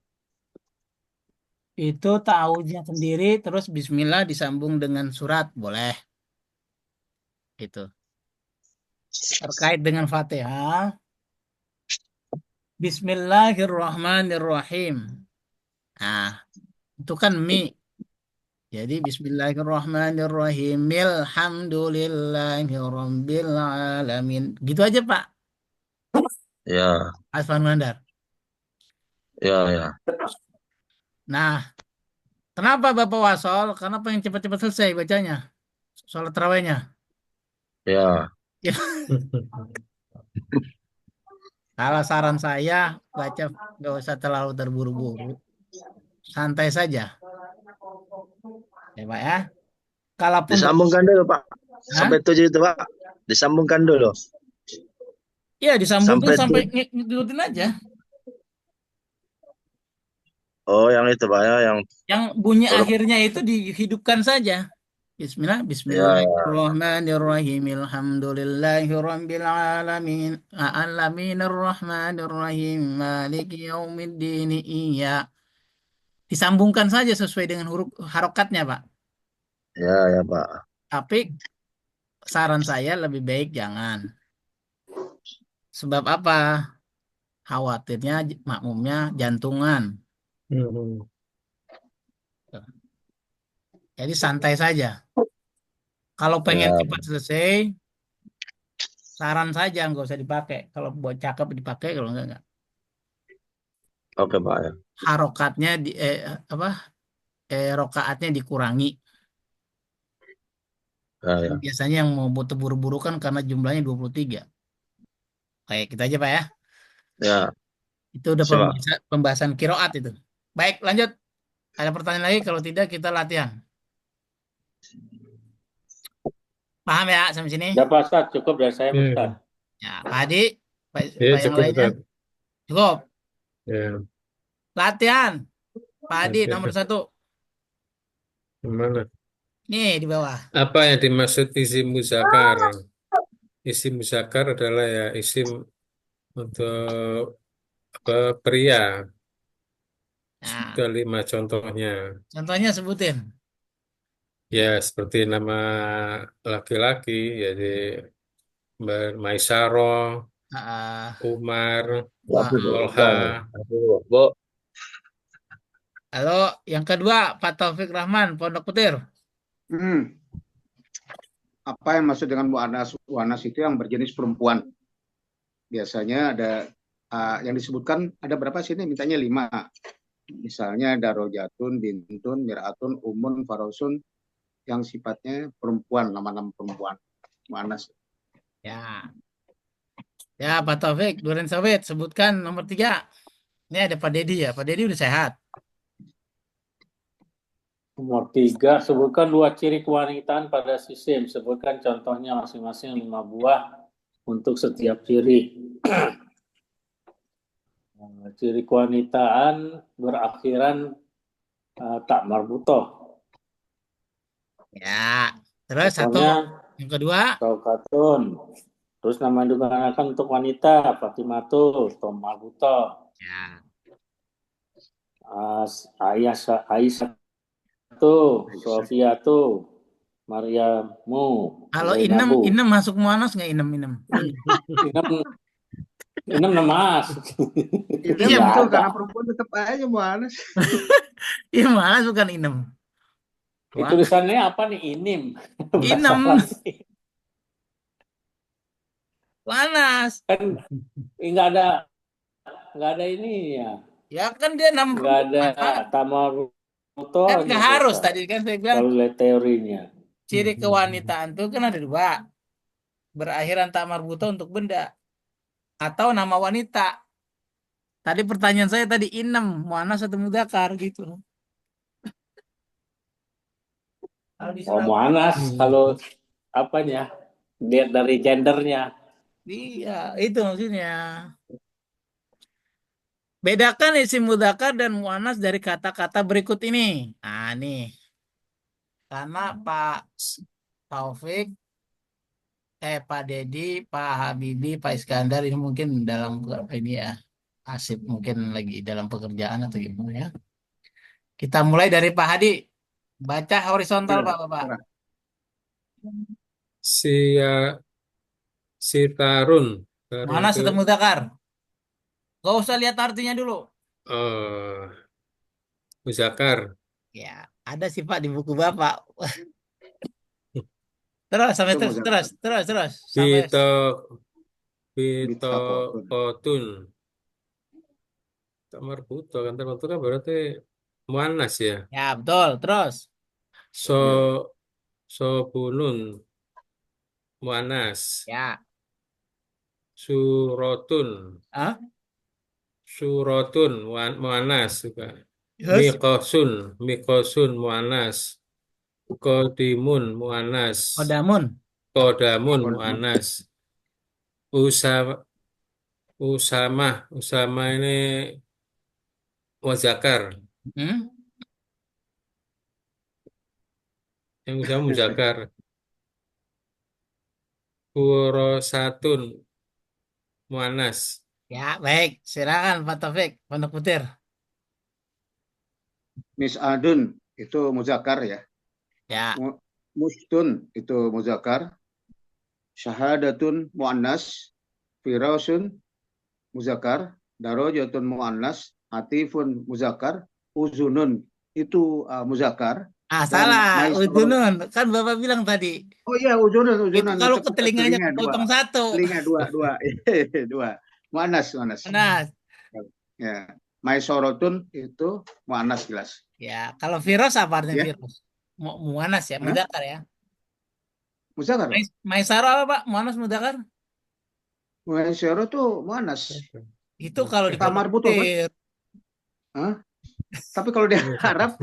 Itu ta'awudznya sendiri terus bismillah disambung dengan surat boleh. Itu. Terkait dengan Fatihah. Bismillahirrahmanirrahim. Nah, itu kan mi. Jadi bismillahirrahmanirrahim. Alhamdulillahirabbil alamin. Gitu aja, Pak. ya, Asman Mandar. ya. Nah, kenapa Bapak wasol? Karena pengen cepat-cepat selesai bacanya. Sholat tarawihnya. Ya. Kalau saran saya, baca nggak usah terlalu terburu-buru. Santai saja. Ya, Pak ya. Kalaupun Disambungkan dulu Pak. Sampai 7 itu Pak. Disambungkan dulu. Iya, disambungkan Sampai sampai ngikutin aja. oh yang itu Pak ya, yang Yang bunyi huruf akhirnya itu dihidupkan saja. ya, ya. Bismillahirrahmanirrahim. Alhamdulillahirabbil alamin. Alaminarrahmanirrahim. Maliki yaumiddin. Iya. Disambungkan saja sesuai dengan huruf harokatnya, Pak. Ya, ya Pak. Tapi saran saya lebih baik jangan. Sebab apa? Khawatirnya makmumnya jantungan. Hmm. Jadi santai saja. Kalau pengen Ya, cepat selesai, saran saja nggak usah dipakai. Kalau buat cakep dipakai, kalau enggak. oke Pak ya. Harokatnya apa? Rokaatnya dikurangi. Ya, Kan ya. biasanya yang mau butuh buru-buru kan karena jumlahnya 23. Kayak kita aja, Pak ya. Ya, Itu udah siap. pembahasan kiroat itu. Baik, lanjut. Ada pertanyaan lagi? Kalau tidak, kita latihan. Paham ya sampai sini? Ya Pak Ustadz, cukup dari saya Pak Ya, Ustadz. Ya, Pak Adi, ya Pak yang cukup lainnya, Ustaz. cukup. Ya, Latihan. Pak Adi, nomor nanti 1. gimana? Nih, di bawah. Apa yang dimaksud isim muzakar? Isim muzakar adalah ya isim untuk apa pria. Nah, Ada 5 contohnya. contohnya sebutin. Ya, seperti nama laki-laki, jadi Maisaro, Ah, Umar, Tapi Bu, ah. Tolha. Bu. Lalu yang kedua, Pak Taufik Rahman, Pondok Petir. Hmm, apa yang maksud dengan mu'anas? Mu'anas itu yang berjenis perempuan. Biasanya ada yang disebutkan ada berapa sih ini? Mintanya 5. Misalnya darojatun, bintun, miratun, umun, farosun yang sifatnya perempuan, nama-nama perempuan. Mu'anas. Ya, ya Pak Taufik, Duren Sawit, sebutkan nomor 3. Ini ada Pak Dedi ya. Pak Dedi udah sehat. Nomor 3, sebutkan 2 ciri kewanitaan pada sisim. Sebutkan contohnya masing-masing 5 buah untuk setiap ciri. Ciri kewanitaan berakhiran tak marbutoh. Ya, terus satu. Contohnya Yang kedua, Saukatun. Terus nama yang digunakan untuk wanita, Fatimatul, Tom marbutoh. ya, Aisyah tuh, Sofia tuh, Maryamu, kalau inem, Zainabu. inem masuk muanas nggak inem, inem? Inem nama Itu Iya, nggak betul, ada. karena perempuan tetap aja mu'anas. iya malas bukan inem. Wah, Tulisannya apa nih? Inim. Bahasa inem, Latin. panas. Kan nggak ada ini ya. Ya kan dia enam Nggak ada perempuan. Kan tamarutohnya nggak Pak harus. Ustadz. Tadi kan saya bilang Kalau lihat teorinya. ciri kewanitaan itu kan ada 2. Berakhiran tak marbuta untuk benda. Atau nama wanita. Tadi pertanyaan saya tadi inem, muanas atau mudakar gitu. Kalau di Oh, Surabaya, Muanas kalau apanya? Lihat dari gendernya. iya itu maksudnya. Bedakan isim mudzakkar dan muannas dari kata-kata berikut ini. Nah, nih. Karena Pak Taufik, Pak Dedi, Pak Habibi, Pak Iskandar ini mungkin dalam ini ya, asik mungkin lagi dalam pekerjaan atau gimana ya. Kita mulai dari Pak Hadi. Baca horizontal Ya, Pak Bapak. Si si Tarun. Tarun Muannas itu atau mudzakkar? Gak usah lihat artinya dulu. eh muzakar. Ya, ada sih Pak di buku Bapak. Terus sampai itu terus muzakkar. terus terus terus sampai. Bito Bito Bitaqotun. Kotun. Tak marbuto kan marbuto kan berarti muannas ya. Ya, betul. Terus. Ya. So Sobunun muannas. Ya. Surotun. Hah? Surotun muannas juga. Yes. Mikosun muannas. Kodimun muannas. Kodamun. Kodamun Kon- muannas. Usa Usama ini muzakkar. Hmm? Yang Usama muzakkar. Furosatun muannas. Ya, baik. Silakan Pak Taufik, Pondok Petir. Mis'adun itu muzakkar ya. Ya, Mustun itu muzakkar. Syahadatun muannas. Firausun muzakkar. Darajatun muannas. Atifun muzakkar. Uzunun itu muzakkar. Dan salah. maisarun. Udunun. Kan Bapak bilang tadi. Oh iya, uzunan, Itu uzunan kalau itu ke telinganya telinga dua, kepotong satu. telinga dua, dua, dua. Muanas, muanas. Nah, Ya, maisorotun itu muanas jelas. ya. Kalau virus apa artinya Ya, virus? Muanas ya, hah? mudakar ya. Musakar. Maisaro apa Pak? Muanas mudakar? Maisoro tuh muanas. Itu kalau di Pondok Tamar butuh kan? Petir. Hah? Tapi kalau di Arab,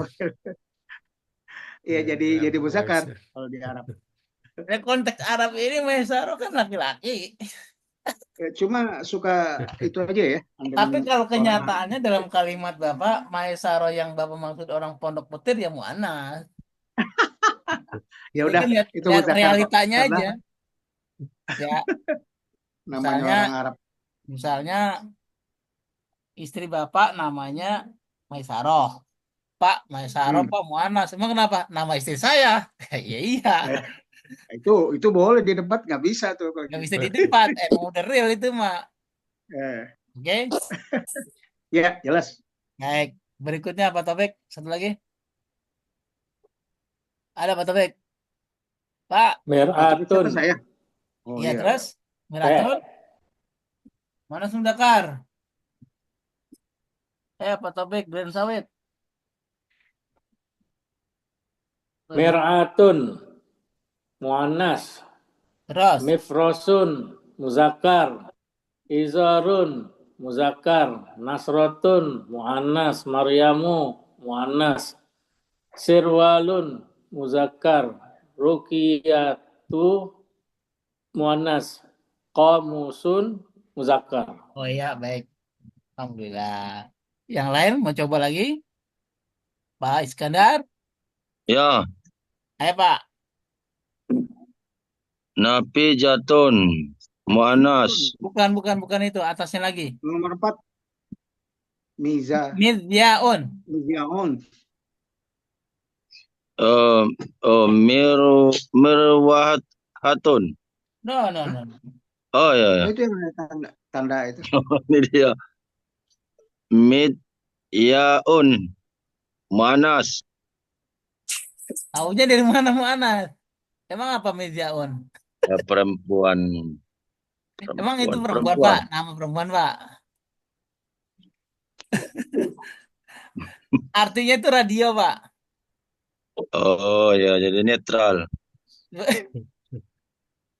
ya jadi musakar kalau di Arab. Ya, konteks Arab ini Maisaro kan laki-laki. Ya, cuma suka itu aja ya. Tapi kalau Orang kenyataannya dalam kalimat Bapak, Maisaro yang Bapak maksud orang Pondok Petir ya Muanas. ya Jadi udah kan lihat, itu lihat musakar kok. realitanya Karena aja. Ya, namanya misalnya, orang Arab. misalnya istri Bapak namanya Maisaroh. Pak, Maisaro, Hmm. Pak Muanas. Emang kenapa? Nama istri saya. Ya iya, Eh, itu boleh di debat nggak bisa tuh kalau nggak bisa gitu. di debat. Emang udah real itu, Mak. Eh, Oke, ya jelas. baik. Berikutnya Pak Topik. Satu lagi. Ada Pak Topik. Pak, Tapi siapa Mir'atun. saya? Oh iya iya, terus. iya. Miratul, mana Sundakar? Pak Topik, Grand Sawit. Mir'atun. Muannas. Terus. Mifrosun. Muzakkar. Izarun. Muzakkar. Nasrotun. Muannas. Maryamu. Muannas. Sirwalun. Muzakkar. Rukiyatu. Muannas. Qamusun. Muzakkar. Oh iya, baik. Alhamdulillah. Yang lain mau coba lagi? Pak Iskandar? Ya, Ayo Pak. napi jatun muannas. Bukan itu. Atasnya lagi. Nomor 4 Miza Midyaun. Mizaon. Mirwahat hatun. No, no, Hah? no, no. Oh ya, Oh, ya. itu yang ada tanda itu. Ini dia. Mid yaun muannas. Taunya dari mana? Emang apa Midyaun? Ya, perempuan, Emang itu perempuan, perempuan perempuan. Pak? Nama perempuan Pak? Artinya itu radio Pak. Oh ya, jadi netral.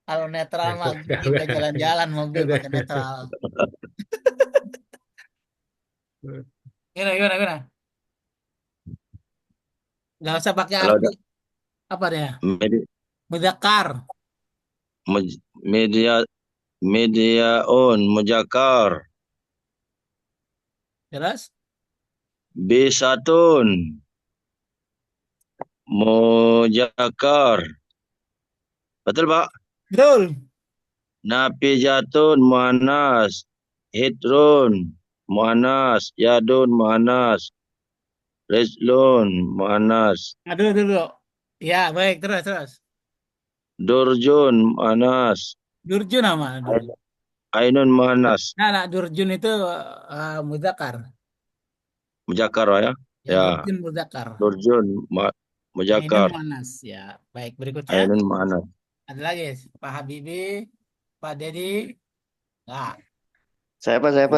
Kalau netral mah kita jalan-jalan mobil pakai netral. Gimana? Nggak usah pakai Kalau arti ada apa deh? medi- Mudakar. media mediaun mujakar Terus? bisatun mujakar. Betul, Pak? Betul. Napijatun muannas, hidrun muannas, yadun muannas, rizlun muannas, Aduh, dulu. Ya, baik. Terus. durjun muannas, Durjun nama. ainun muannas. Nah, Durjun itu mudakar. Mujakar, ya. Ya, Ya, Durjun mudakar. durjun Ainun mujakar, Monas. Ya, baik. Berikutnya. ainun muannas. Ada lagi Pak Habibie, Pak Dedi. Nah, Saya Pak. siapa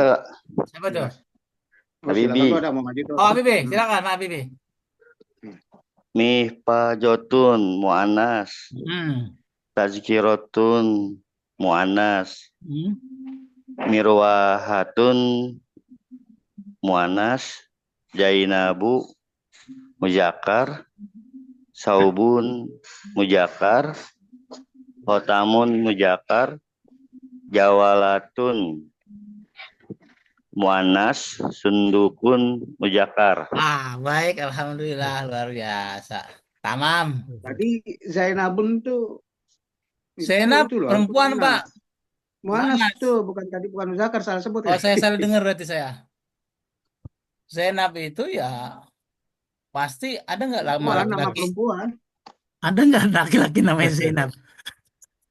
tuh? Oh, silakan Habibie. tuh ada mau maju tuh. Oh, Habibie, silakan Pak Habibie. Mihpajotun mu'anas. Hmm. Tazkiratun mu'anas. Hmm. Mirwahatun mu'anas. Jainabu mujakar. Saubun mujakar. Hotamun mujakar. Jawalatun muannas, sundukun, mujakar. Baik, alhamdulillah luar biasa. Tamam. Tadi Zainabun tuh Zainab itu loh harus perempuan, Pak. Muanas. Muanas Muanas. tuh bukan tadi bukan Muzakar salah sebut Oh, ya. saya salah dengar berarti saya. Zainab itu ya pasti ada nggak nama Perempuan, nama laki-laki? perempuan. Ada nggak laki-laki namanya Zainab?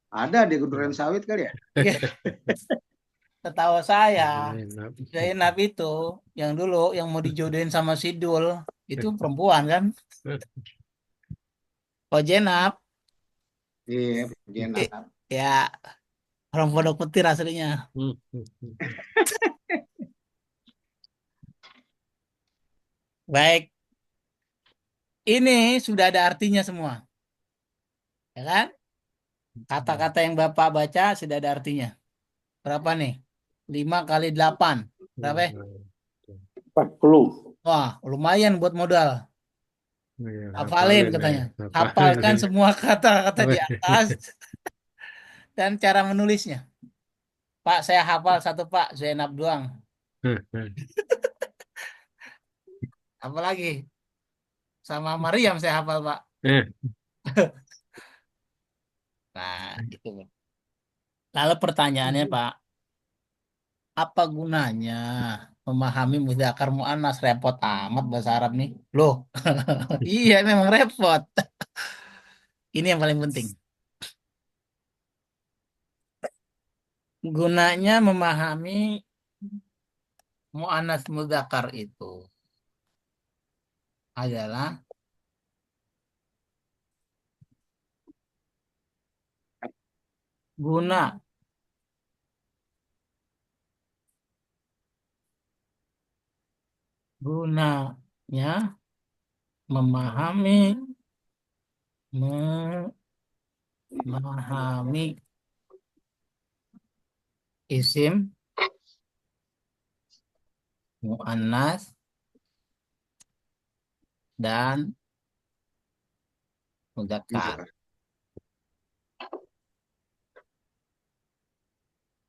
Ada di Duren Sawit kali ya. Iya, setahu saya Enak. Zainab itu yang dulu yang mau dijodohin sama Sidul itu perempuan kan? Oh, Zainab, Iya, eh, Jenab. ya orang Pondok Petir aslinya. Baik, ini sudah ada artinya semua, ya kan? Kata-kata yang Bapak baca sudah ada artinya. Berapa nih? 5 kali 8. Berapa? 40. Wah, lumayan buat modal. Iya, Hafalin hafalin ya. katanya. Hafalin. Hafalkan semua kata-kata di atas dan cara menulisnya. Pak, saya hafal satu Pak, Zainab doang. Apalagi sama Mariam saya hafal Pak. Nah, itu. Lalu pertanyaannya Pak, apa gunanya memahami mudzakkar muannas? Repot amat bahasa Arab nih. Loh, iya memang repot. Ini yang paling penting. Gunanya memahami muannas mudzakkar itu adalah guna gunanya memahami memahami isim muannas dan mudzakkar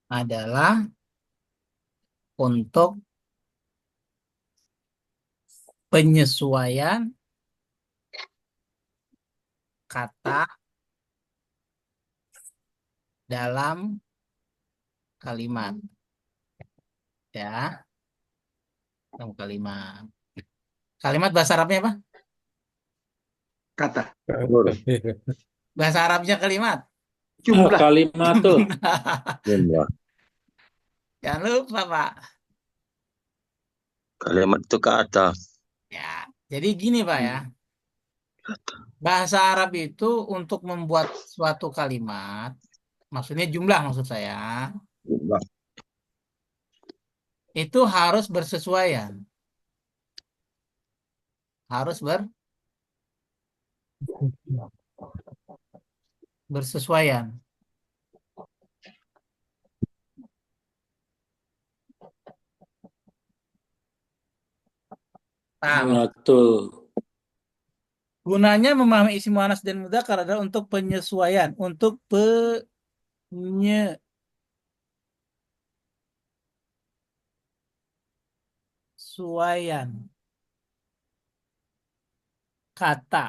adalah untuk penyesuaian kata dalam kalimat, ya, dalam kalimat. Kalimat bahasa Arabnya apa? Kata Bahasa Arabnya kalimat. jumlah. Kalimat tuh. Jumlah. Jangan lupa, Pak. Kalimat itu kata. Ya, jadi gini, Pak ya. Bahasa Arab itu untuk membuat suatu kalimat, maksudnya jumlah maksud saya, Jumlah. itu harus bersesuaian. Harus bersesuaian. Paham? Betul. Gunanya memahami isi muannas dan mudzakkar adalah untuk penyesuaian, untuk penyesuaian kata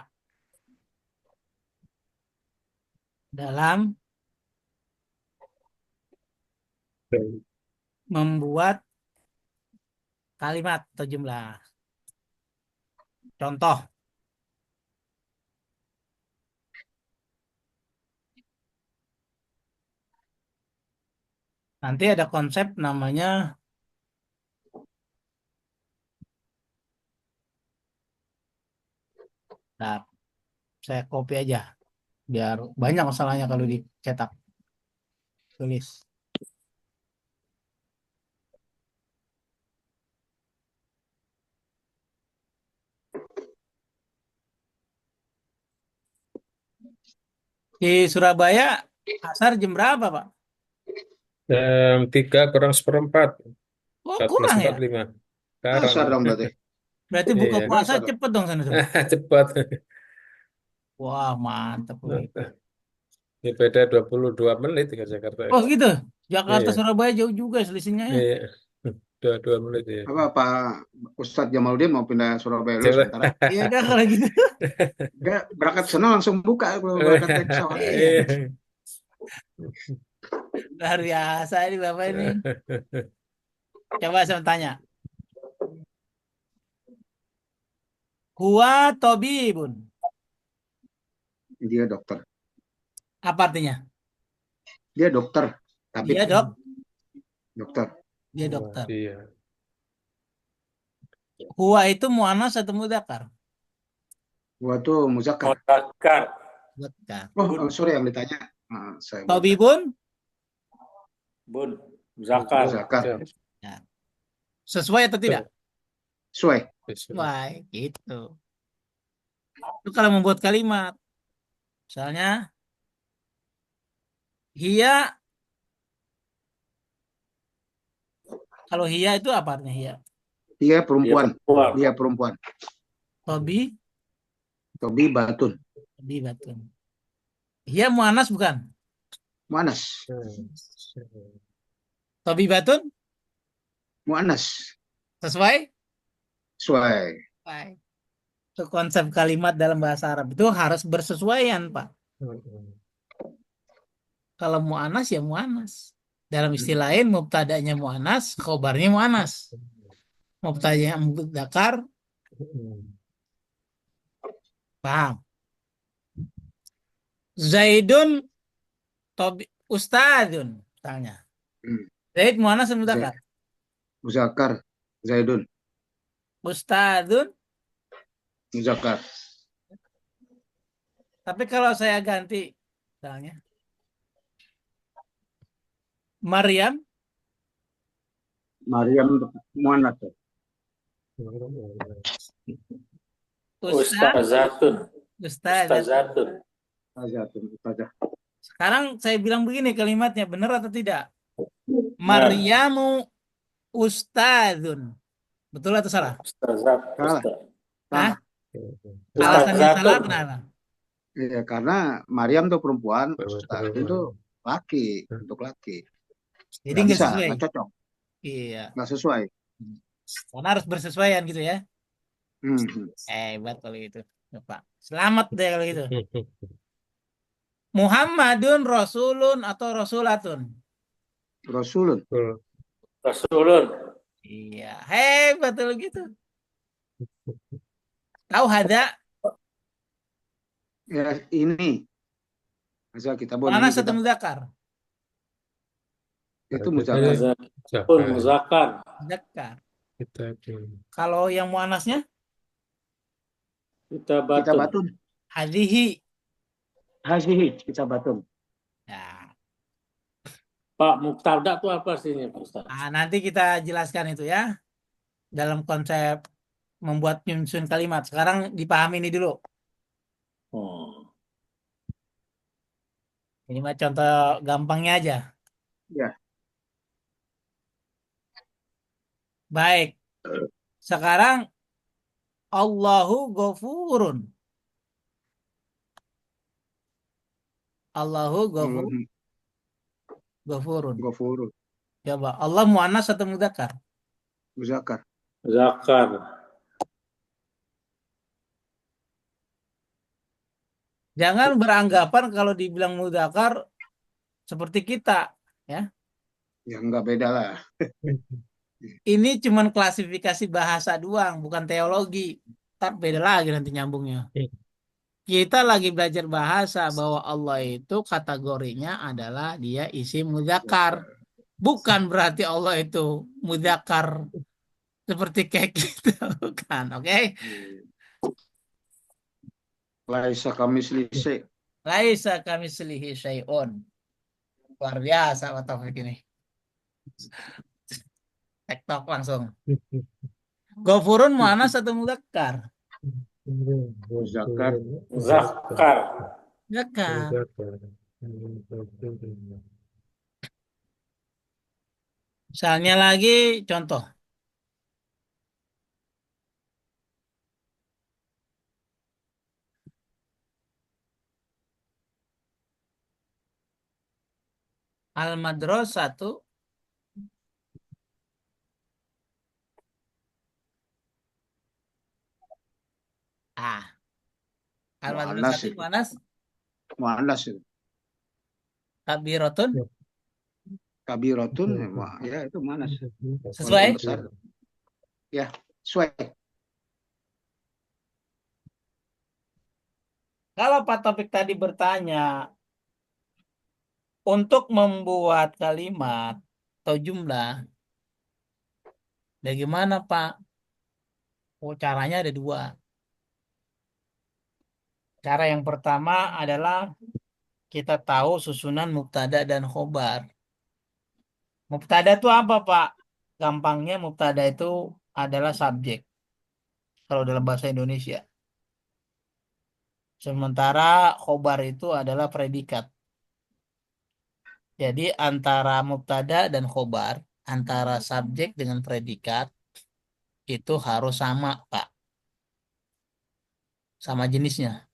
dalam membuat kalimat atau jumlah. Contoh, nanti ada konsep namanya nah, saya copy aja biar banyak masalahnya kalau dicetak tulis. Di Surabaya asar jam berapa, Pak? Jam 3 kurang seperempat. Oh, 14 kurang ya? 45. Sekarang. Asar dong berarti. Berarti buka Iya. puasa Asar dong. cepet dong sana tuh. Cepat. Wah, mantap. Ini beda 22 menit dengan Jakarta. Oh gitu. Jakarta Iya. Surabaya jauh juga selisihnya ya. Iya. Udah 2 menit ya. Pak Ustadz Jamaluddin mau pindah Surabaya dulu Coba. sementara. Iya dah kalau gitu. Enggak, berangkat sana langsung buka kalau berangkat naik pesawat. Iya. Luar biasa ini Bapak ini. Coba saya tanya. Huwa tobibun. Dia dokter. Apa artinya? Dia dokter, tapi Dia dok, dokter. dia Wah, dokter. iya. Huwa itu muannas atau mudzakkar? Gua tuh Muzakkar. Mudzakkar. Mudzakkar. Sorry yang ditanya. Saya Tobibun? Bun. Muzakkar. Muzakkar. Ya. Sesuai atau tidak? Sesuai. Baik, gitu. Itu kalau membuat kalimat. Misalnya, hiya. Kalau hiya itu apa artinya hiya? Dia perempuan. perempuan. Dia perempuan. Tobi, Tobi Batun. tobi batun. Hiya muannas bukan? Muanas. Tobi batun Muanas. sesuai? Sesuai. Baik. Itu konsep kalimat dalam bahasa Arab itu harus bersesuaian, Pak. Kalau mu'anas ya mu'anas. Dalam istilah lain mubtada'nya mu'anas, khobarnya mu'anas. Mubtada'nya mudzakkar, paham? Zaidun tobi ustadun misalnya. Zaid mu'anas atau mudzakkar? Muzakkar. Zaidun. Ustadun. Muzakkar. Tapi kalau saya ganti misalnya Maryam, Maryam Muanas. Ustazatun. Ustazatun. Ustazah. Sekarang saya bilang begini kalimatnya, benar atau tidak? Maryamu ustadzun. Betul atau salah? Ustazat. Salah. Hah? Ustazatun. Alasannya salah kenapa? Iya, karena Maryam tuh perempuan, Ustaz itu laki, untuk laki. Jadi Nggak nggak bisa, sesuai. nggak cocok, Iya. nggak sesuai. Karena harus bersesuaian gitu ya. Hebat kalau gitu. Ya, Pak. Selamat deh kalau gitu. Muhammadun Rasulun atau Rasulatun? Rasulun. Rasulun. Iya, hebat kalau gitu. Tahu hada? Ya ini, asal kita boleh Mana ini satu kita mudzakkar? itu muzakkar. Pun muzakkar. Mudzakkar. Kita Kalau yang muannasnya? Kita Kita batun. batun. Hadihi. Hazihi, kita batun. Ya. Pak, mubtada itu apa sih ini, Pak Ustaz? Nah, nanti kita jelaskan itu ya. Dalam konsep membuat menyusun kalimat. Sekarang dipahami ini dulu. Oh. Ini mah contoh gampangnya aja. Ya. Baik. Sekarang Allahu ghafurun. Allahu ghafurun. Ghafurun. Coba Allah muannas atau mudzakkar? Muzakkar. Zakar. Jangan beranggapan kalau dibilang mudzakkar seperti kita, ya. Ya nggak beda lah. Ini cuman klasifikasi bahasa doang, bukan teologi. Ntar beda lagi nanti nyambungnya. Kita lagi belajar bahasa bahwa Allah itu kategorinya adalah dia isim mudzakkar. Bukan berarti Allah itu mudzakkar seperti kayak kita, bukan, oke? Laisa kami selisih. Laisa kamitslihi syai'un. Luar biasa Pak Taufik ini. TikTok langsung. Ghafurun muannas atau mudzakkar? Muzakkar. Zakar. Mudzakkar. Misalnya lagi contoh. Al-madrasatu Mu'annas Al-madrasati itu. muannas Mu'annas itu. kabiratun Kabiratun ya itu mu'annas. Walaupun sesuai. besar. Ya, sesuai. Kalau Pak Topik tadi bertanya untuk membuat kalimat atau jumlah, bagaimana Pak? Oh, caranya ada dua. Cara yang pertama adalah kita tahu susunan mubtada dan khobar. Mubtada itu apa, Pak? Gampangnya mubtada itu adalah subjek kalau dalam bahasa Indonesia. Sementara khobar itu adalah predikat. Jadi antara mubtada dan khobar, antara subjek dengan predikat itu harus sama, Pak. Sama jenisnya.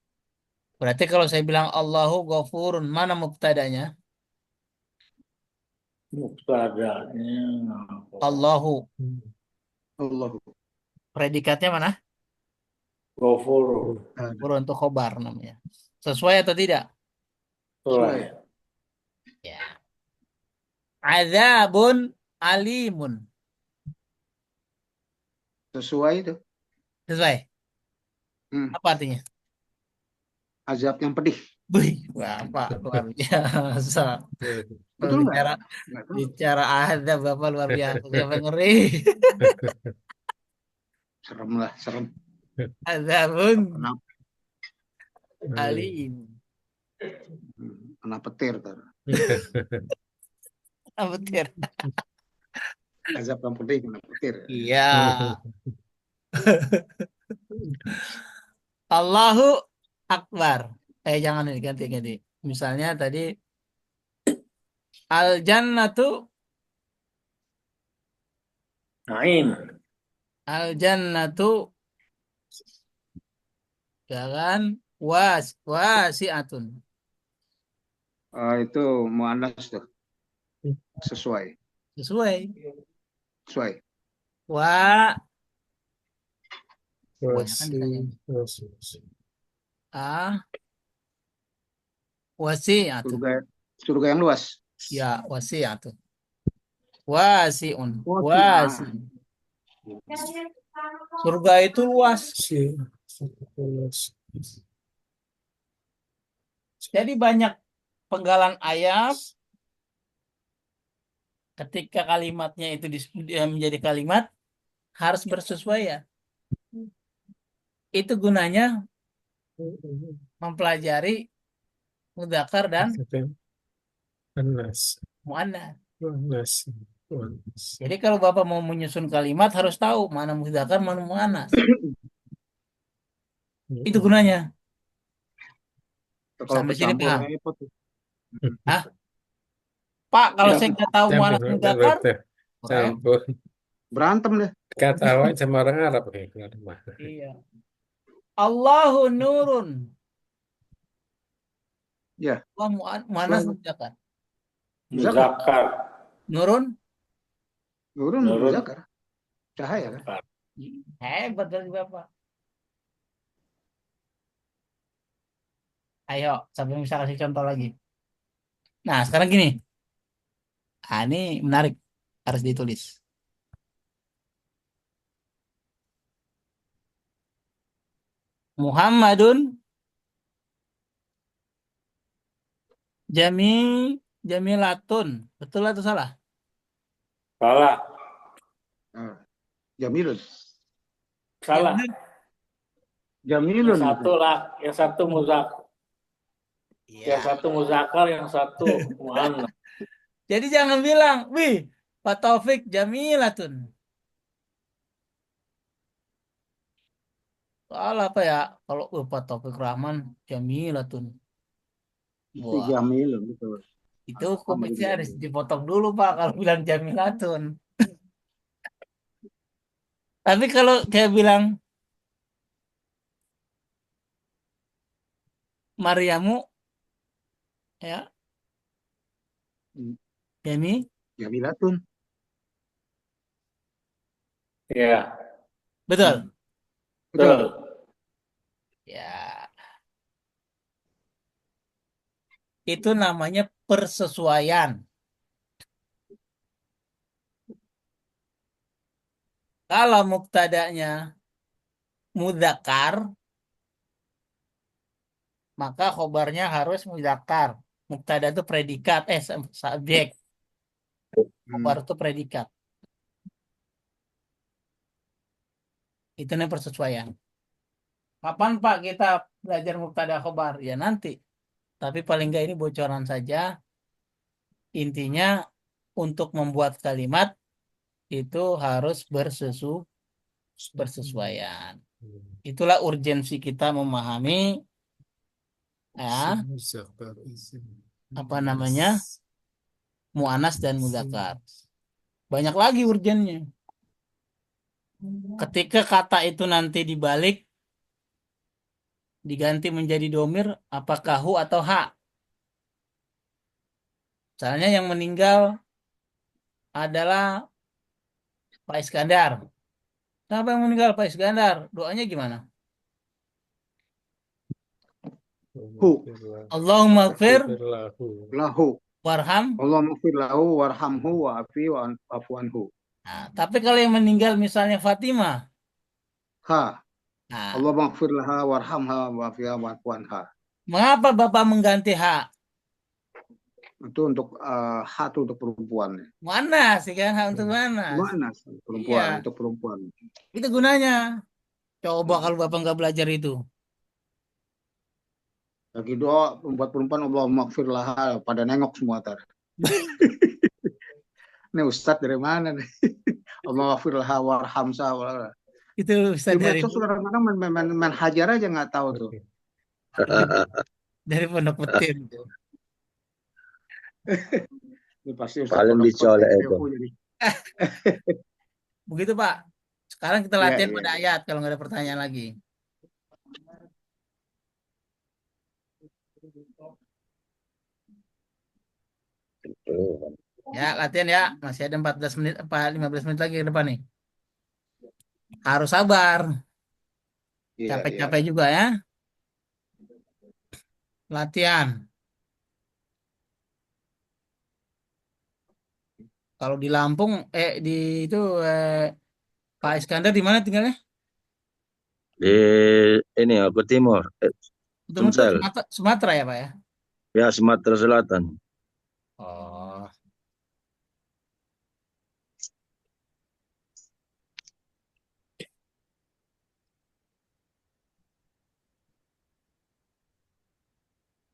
Berarti kalau saya bilang Allahu Ghafurun, mana mubtadanya? Mubtada'nya Allahu. Allah. Predikatnya mana? Ghafur. Ghafur untuk khobar namanya. Sesuai atau tidak? Sesuai. Ya. Azabun alimun. Sesuai itu. Sesuai. Hmm. Apa artinya? Azab yang pedih. Wih, wah, Pak, luar biasa. Kalau Betul nggak? bicara Nggak tahu. bicara azab Bapak luar biasa. Siapa yang ngeri? Serem lah, serem. Azabun Kena, alim. kena petir. Tar. Apa betul? Azab yang pedih kena petir. Iya. Allahu Akbar. Jangan ini ganti-ganti. Misalnya tadi al jannatu Naim. al jannatu jangan wasiatun. Itu mu'annas tuh. Sesuai. Sesuai. Sesuai. Wa kebanyakan ditanya. Wasiatun. Surga yang luas. Ya, wasiatun. Wasiun. Wasi'ah. Wasi. Surga itu luas. Jadi banyak penggalan ayat ketika kalimatnya itu menjadi kalimat harus bersesuaian. Itu gunanya mempelajari mudzakkar dan muannats. Jadi kalau Bapak mau menyusun kalimat harus tahu mana mudzakkar, mana muannats. Itu gunanya. Kalau Sampai sini bercampur paham? repot. Hah? Pak, kalau Ya, saya nggak tahu muannats mudzakkar, Campur. berantem deh. Kata awak sama orang Arab nih. iya. Allahu nurun. Ya. Allah muannats mudzakkar. Muzakkar. Nurun Nurun Nurun. zakar. Cahaya kan? hebat dari Bapak. Ayo, sampai bisa kasih contoh lagi. Nah, sekarang gini. Ini menarik. Harus ditulis. Muhammadun Jamilatun. Betul atau salah? Salah. Jamilun. Salah. Jamilun. Yang satu lah, yang satu muzak, Iya. yang satu muzakkar, yang satu muannats. Jadi jangan bilang, wih, Pak Taufik Jamilatun. Salah apa ya? Kalau Pak Taufik Rahman Jamilatun. Itu Wah, Jamilun. Betul. itu komennya harus dipotong dulu Pak kalau bilang Jamilatun. Tapi kalau kayak bilang Maryamu, ya, Jamilatun. Ya, betul. Betul. Ya, Itu namanya persesuaian. Kalau muktadanya mudzakkar, maka khobarnya harus mudzakkar. Muktada itu predikat, subjek. Khobar Hmm. itu predikat. Itu namanya persesuaian. Kapan Pak kita belajar mubtada khobar? Ya nanti. Tapi paling nggak ini bocoran saja. Intinya untuk membuat kalimat itu harus bersesuaian. Itulah urgensi kita memahami Isim ya muzakkar, isim apa muannas. namanya muannas dan mudzakkar. Banyak lagi urgennya. Ketika kata itu nanti dibalik diganti menjadi domir, apakah hu atau ha? Misalnya yang meninggal adalah Pak Iskandar. Siapa yang meninggal? Pak Iskandar. Doanya gimana? Hu. Allahumma gfir Firlahu. Lahu. warham. Allah maghfir lahu warhamhu wa'fu anhu. Nah, tapi kalau yang meninggal misalnya Fatimah. Ha. Nah, Allah maghfir laha warhamha wa'fu anha. mengapa Bapak mengganti ha? Itu untuk ha itu untuk perempuan. Mana sih kan? Ha untuk mana? Mana Iya, perempuan untuk perempuan. itu gunanya. Coba kalau Bapak nggak belajar itu. Lagi doa buat perempuan Allah maghfir laha pada nengok semua tar. Ini Ustadz dari mana nih? Allah maghfir laha warhamsa. Itu bisa Di dari medsos kadang-kadang main hajar aja nggak tahu tuh. dari pondok petir itu. Ini pasti Ustadz Paling pondok dicolek petir itu. jadi. Begitu Pak. Sekarang kita Iya, latihan iya, pada iya. ayat kalau nggak ada pertanyaan lagi. Ya, latihan ya. Masih ada 14 menit, apa 15 menit lagi ke depan nih. Harus sabar. Iya, iya. Capek-capek juga ya. Latihan. Kalau di Lampung, di itu Pak Iskandar di mana tinggalnya? Di ini aku timur, Betul betul Sumsel, Sumatera, Sumatera ya Pak ya? ya Sumatera Selatan. Oh,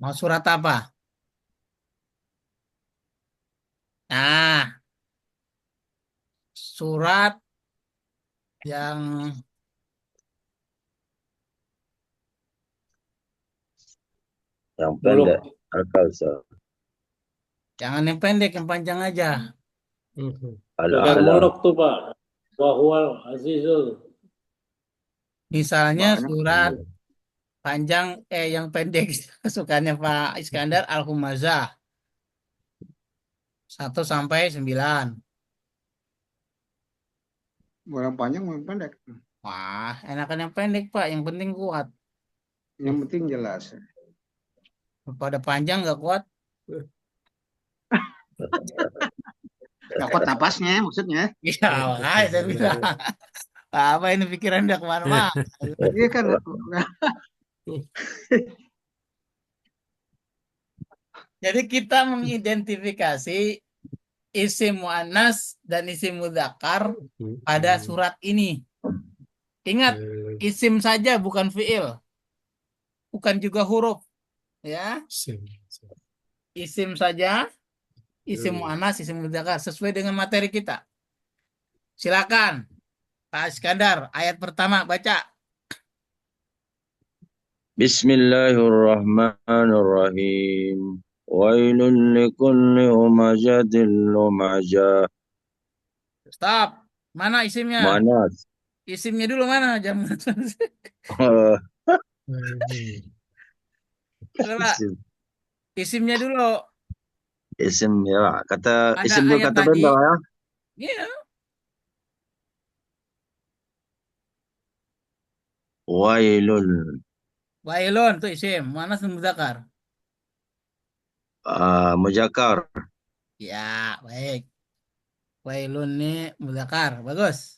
mau surat apa? Nah, surat yang Yang Muluk. pendek, Al-Kausar. jangan yang pendek, yang panjang aja. Yang Al-A'la. muluk tuh Pak. Wahwal Azizul. Misalnya Banyak. surat panjang, yang pendek kesukaannya Pak Iskandar Al-Humazah 1 sampai 9. Mau yang panjang mau yang pendek. Wah, enakan yang pendek Pak, yang penting kuat. Yang penting jelas. Pada panjang nggak kuat, Gak kuat napasnya maksudnya. iya makanya saya bilang. Apa ini pikiran udah kemana-mana. Iya kan. Jadi kita mengidentifikasi isim muannas dan isim mudzakkar pada surat ini. Ingat, isim saja bukan fiil, bukan juga huruf, ya. Isim saja, isim muannas, isim mudzakkar sesuai dengan materi kita. Silakan, Pak Iskandar, ayat pertama baca. Bismillahirrahmanirrahim. Wailul likulli humazatil lumajah. Stop. Mana isimnya? Manas. Isimnya dulu mana? Jam. Coba Isim, isimnya dulu. isim ya. Kata Ada isim dulu ayat kata tadi. benda ya. Iya. Wailul. Wailun tuh isim. Muannas dan mudzakkar. Muzakkar. Ya, baik. Wailun nih mudzakkar. Bagus.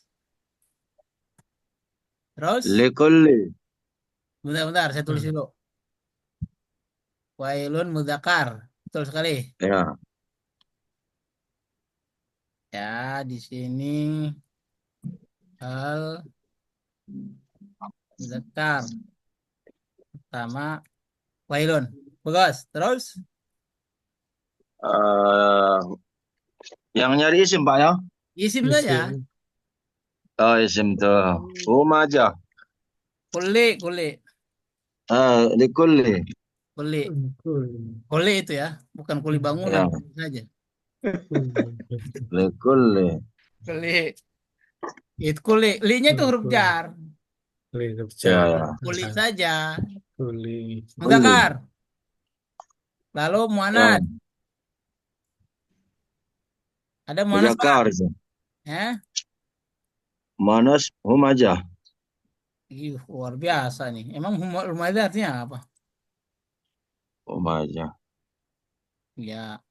Terus, Likulli. bentar-bentar, saya tulis dulu. Wailun mudzakkar. Betul sekali. Ya. Ya, di sini al mudzakkar. Pertama, wailun. Bagus. Terus, eh, yang nyari isim Pak ya? isim saja. Isim. Oh, isim tuh. Humajah. Kuli, kuli. Likulli. Kuli. Kul. Kuli itu ya. Bukan kuli bangunan. Ya. Kuli saja. Likulli. Kuli. Itu kuli. Li-nya itu huruf Kul. jar. Kul. Ya, Jar. ya. Kuli saja. Kuli. Kulli. Mudzakkar. Lalu Ya. muannats. Ada muannats, Pak? Muzakkar itu. Ya. Manas humajah. Luar biasa nih. Emang Humaida artinya apa? Humajah. Ya,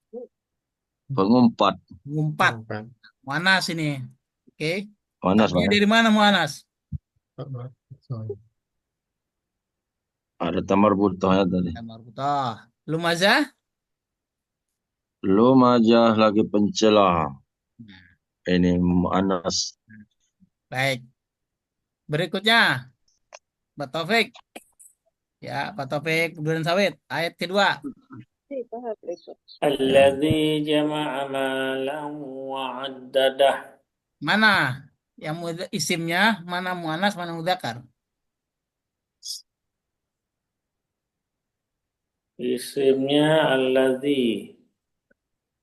Pengumpat. ngumpat. Empat. Muanas ini. Oke. Manas Pak Tahunya ya? dari mana Muanas? Empat. Sorry. Ada tamar butohnya tadi. Marbutah. Lumazah? Lumajah lagi pencela. Nah, Ini Anas. baik. Berikutnya, Pak Taufik. Ya, Pak Taufik Duren Sawit. Ayat kedua. Alladzi jama'a malan wa 'addadah. Mana yang isimnya? Mana muanas? Mana mudzakkar? Isimnya alladzi.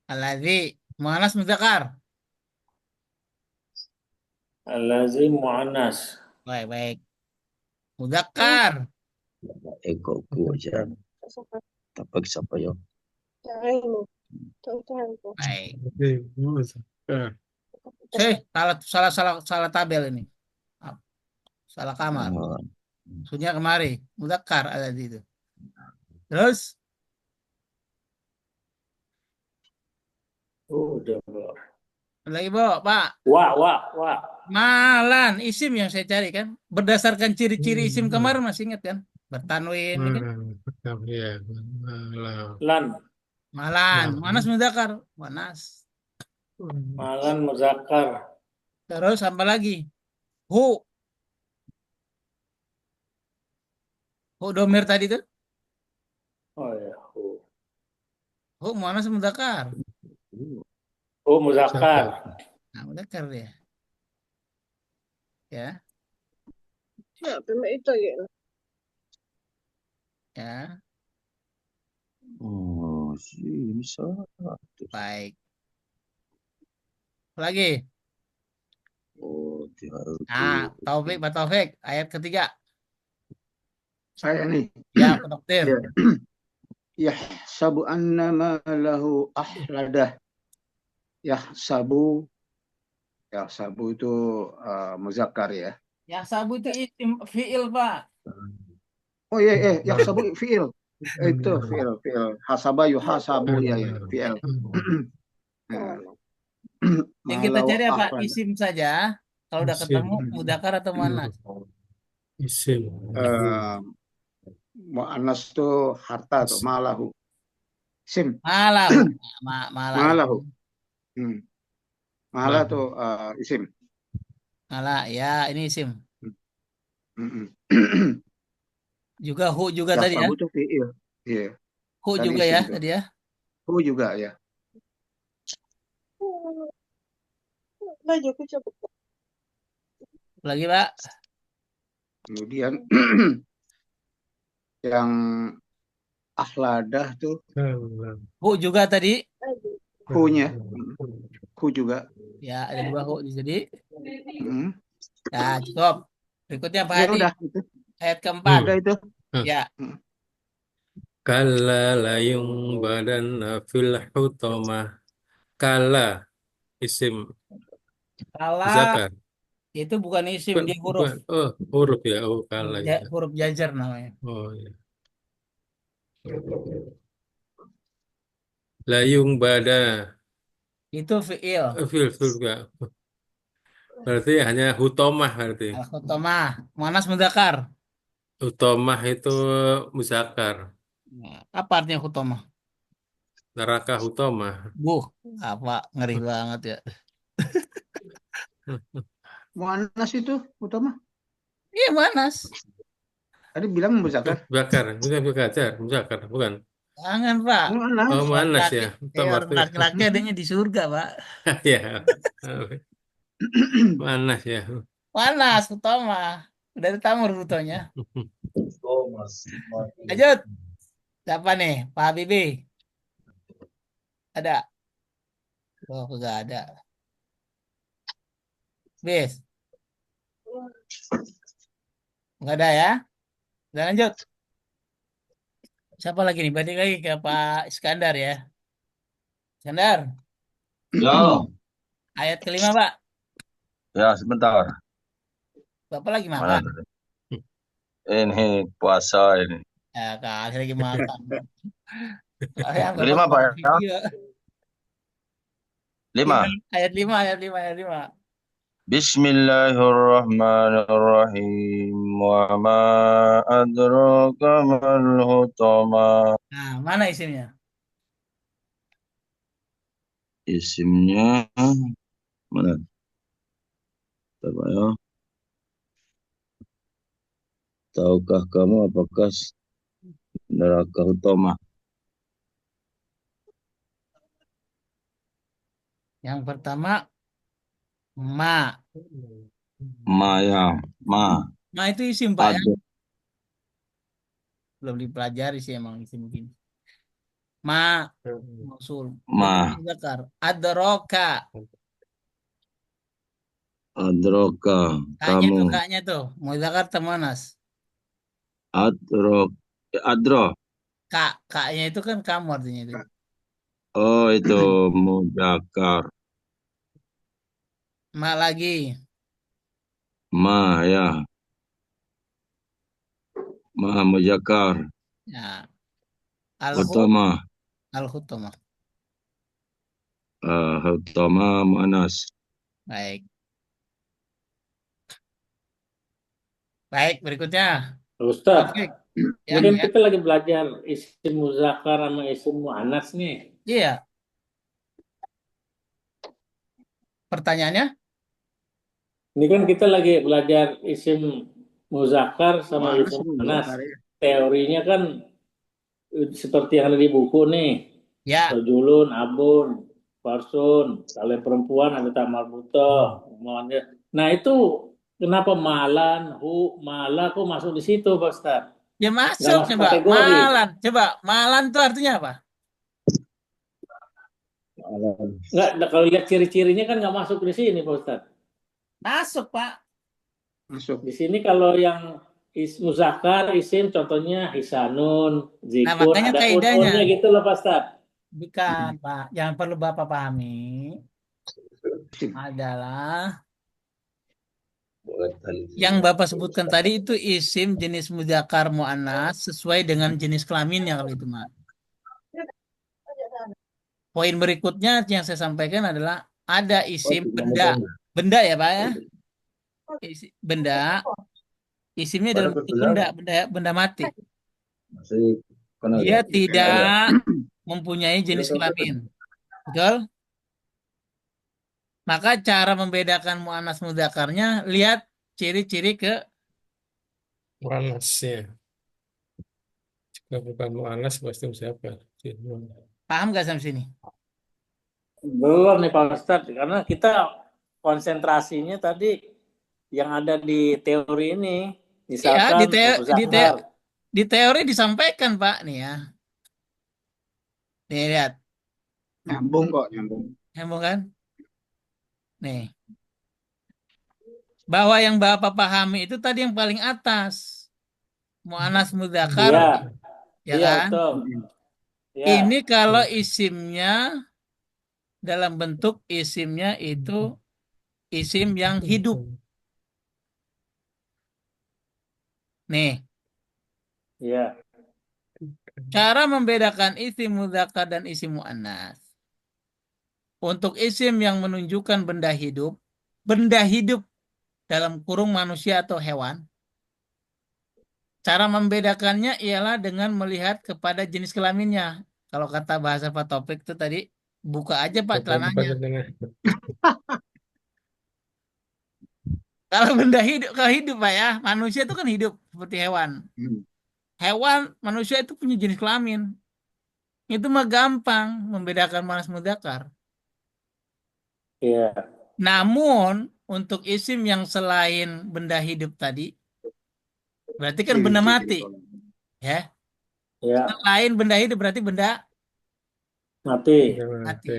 Alladzi. Muanas mudzakkar. Alladzi mu'annas. Baik, baik. Mudzakkar. Eko ku aja. Tapi siapa ya? Baik. Oke, muzakkar. Salah salah salah salah tabel ini. Salah kamar. Maksudnya kemari. Mudzakkar ada di itu. Terus Oh, udah. lagi bawa Pak. Wa. Malan isim yang saya cari kan. Berdasarkan ciri-ciri isim kemarin masih ingat kan? Bertanwin ini kan. Ya. Malam. Lan. Malan. Manas mudzakkar. Manas. Malan muzakkar. Terus apa lagi? Hu. Hu domir tadi tuh. Oh ya. Hu manas mudzakkar. Oh, muzakkar. Nah, mudzakkar dia. Ya. Ya. Oh, sih bisa. Baik. Lagi. Oh, Nah, Taufik, Pak Taufik, ayat ketiga. Saya nih. Ya, Pak Dokter. Yahsabu annama lahu ahladah. Yahsabu itu muzakkar ya. Ya, sabu itu isim fiil, Pak. Oh iya, yahsabu fiil. Itu fiil. Hasaba yuhasabu ya fiil. Yang kita cari apa? Ahlan. Isim saja. Kalau udah ketemu, mudzakkar atau muannats? Isim. Mu'annas tuh harta tuh, malahu. Sim. Malahu. Malahu. Malah tuh isim. Malah, ya ini isim. Mm-mm. Juga hu juga Ya, tadi ya. sabu tuh fiil. Iya. Hu Tadi juga isim ya tuh. tadi ya. Hu juga ya. Lagi, Pak. Kemudian yang ahladah tuh Hu juga tadi. hu-nya. Hu juga. Ya, ada dua hu jadi. Hmm. Ya, cukup. Berikutnya Pak Ya Hadi. udah itu. Ayat keempat. Udah itu. Ya. Kalla layung badan fil hutamah. Kalla isim Kala muzakkar. itu bukan isim, dia huruf. Bukan. Oh, huruf ya. Oh, kalla ya. Huruf jajar namanya. Oh, ya. Layung bada. Itu fiil. Fil juga. Berarti hanya hutomah berarti. Al-Khutamah. Muannas mudzakkar. Hutomah itu muzakkar. Nah, apa artinya khutamah? Neraka hutomah. Buh, apa ngeri banget ya. Muannas itu utama. Iya, Muannas. Tadi bilang membesarkan. Bakar, bukan belajar, muzakkar, bukan. Jangan, Pak. Oh, Muannas. manas Laki-laki, ya. Hutomah orang itu. laki-laki adanya di surga, Pak. Ya. Manas ya. Muannas, Khutamah. Udah ada tamur fotonya. Lanjut. Siapa nih? Pak Habibie. Ada? Oh, enggak ada. Bis. Enggak ada ya? Udah lanjut. Siapa lagi nih? Balik lagi ke Pak Iskandar ya. Iskandar, Ya, ayat kelima, Pak. ya sebentar. Bapak lagi Mana makan. tadi? Ini puasa ini. Ya, kali lagi makan. Ayat Bapak Kelima Pak kemarin ya? video. Iya, 5. ayat 5, ayat 5, ayat 5. Bismillahirrahmanirrahim. Wa ma adraka mal hutama. Nah, mana isinya? Isimnya mana? Coba ya. Tahukah kamu apakah neraka utama? Yang pertama, ma. Maya, ma, Ma itu isim, Pak ya. ad, Belum dipelajari sih emang isim begini. Ma, mausul. Bentuk ma, muzakkar. Adroka. adroka, Kaknya kamu, tuh, kaknya tuh. Muzakkar atau muannas? adrok, adro. Kak, kaknya itu kan kamu artinya itu. Oh itu mudakar, Ma lagi. ma ya, ma mujakar, Ya, al utama, al-hutamah. utama manas. Baik. Baik, berikutnya. Ustadz, Taufik. ini Ya, kan ya. kita lagi belajar isim muzakkar sama isim muannas nih. Iya, pertanyaannya? Ini kan kita lagi belajar isim muzakkar sama Muannas isim muannas. muzakkar ya. Teorinya kan seperti yang ada di buku nih. Ya, Rojulun, abun, farsun, kalau yang perempuan ada tak marbutoh. Nah itu kenapa malan, mala kok masuk di situ Pak Ustaz? ya Nggak masuk masuk coba. kategori. Malan. Coba, malan itu artinya apa? Nggak, kalau lihat ciri-cirinya kan nggak masuk di sini Pak Ustaz. Masuk, Pak. Masuk. Di sini kalau yang muzakkar isim contohnya hisanun, Nah, zikun, makanya ada kaidahnya. unnya gitu loh Pak Ustaz. Bukan, Pak. Yang perlu Bapak pahami adalah yang Bapak sebutkan tadi itu isim jenis mudzakkar muannas sesuai dengan jenis kelaminnya kalau itu, Mak. Poin berikutnya yang saya sampaikan adalah ada isim benda. Benda ya, Pak ya. Benda, isimnya dalam bentuk benda, benda mati. Dia tidak mempunyai jenis kelamin. Betul? Maka cara membedakan muannas mudzakarnya lihat ciri-ciri ke Manas ya. Jika bukan manas pasti muzakkar. paham gak sampai sini? Belum nih Pak Ustaz, karena kita konsentrasinya tadi yang ada di teori ini, Iya, misalkan muzakkar. di teori disampaikan, Pak, nih ya. Nih lihat, Nyambung kok, nyambung. nyambung kan? Nih, bahwa yang Bapak pahami itu tadi yang paling atas. Muannas mudzakar, Iya, ya iya kan? betul. Ya, Ini kalau isimnya dalam bentuk isimnya itu isim yang hidup. Nih, iya. Cara membedakan isim mudzakkar dan isim muannas. Untuk isim yang menunjukkan benda hidup dalam kurung manusia atau hewan, cara membedakannya ialah dengan melihat kepada jenis kelaminnya. Kalau kata bahasa Pak Topik itu tadi, buka aja Pak Bukan celananya. pada tengah. Kalau benda hidup, kalau hidup Pak ya, manusia itu kan hidup seperti hewan. Hmm. Hewan, manusia itu punya jenis kelamin. Itu mah gampang membedakan manas mudzakkar. Iya, Namun untuk isim yang selain benda hidup tadi, berarti kan benda Ciri-ciri mati, kalau ya. iya, Selain benda hidup berarti benda mati. Udah mati. mati.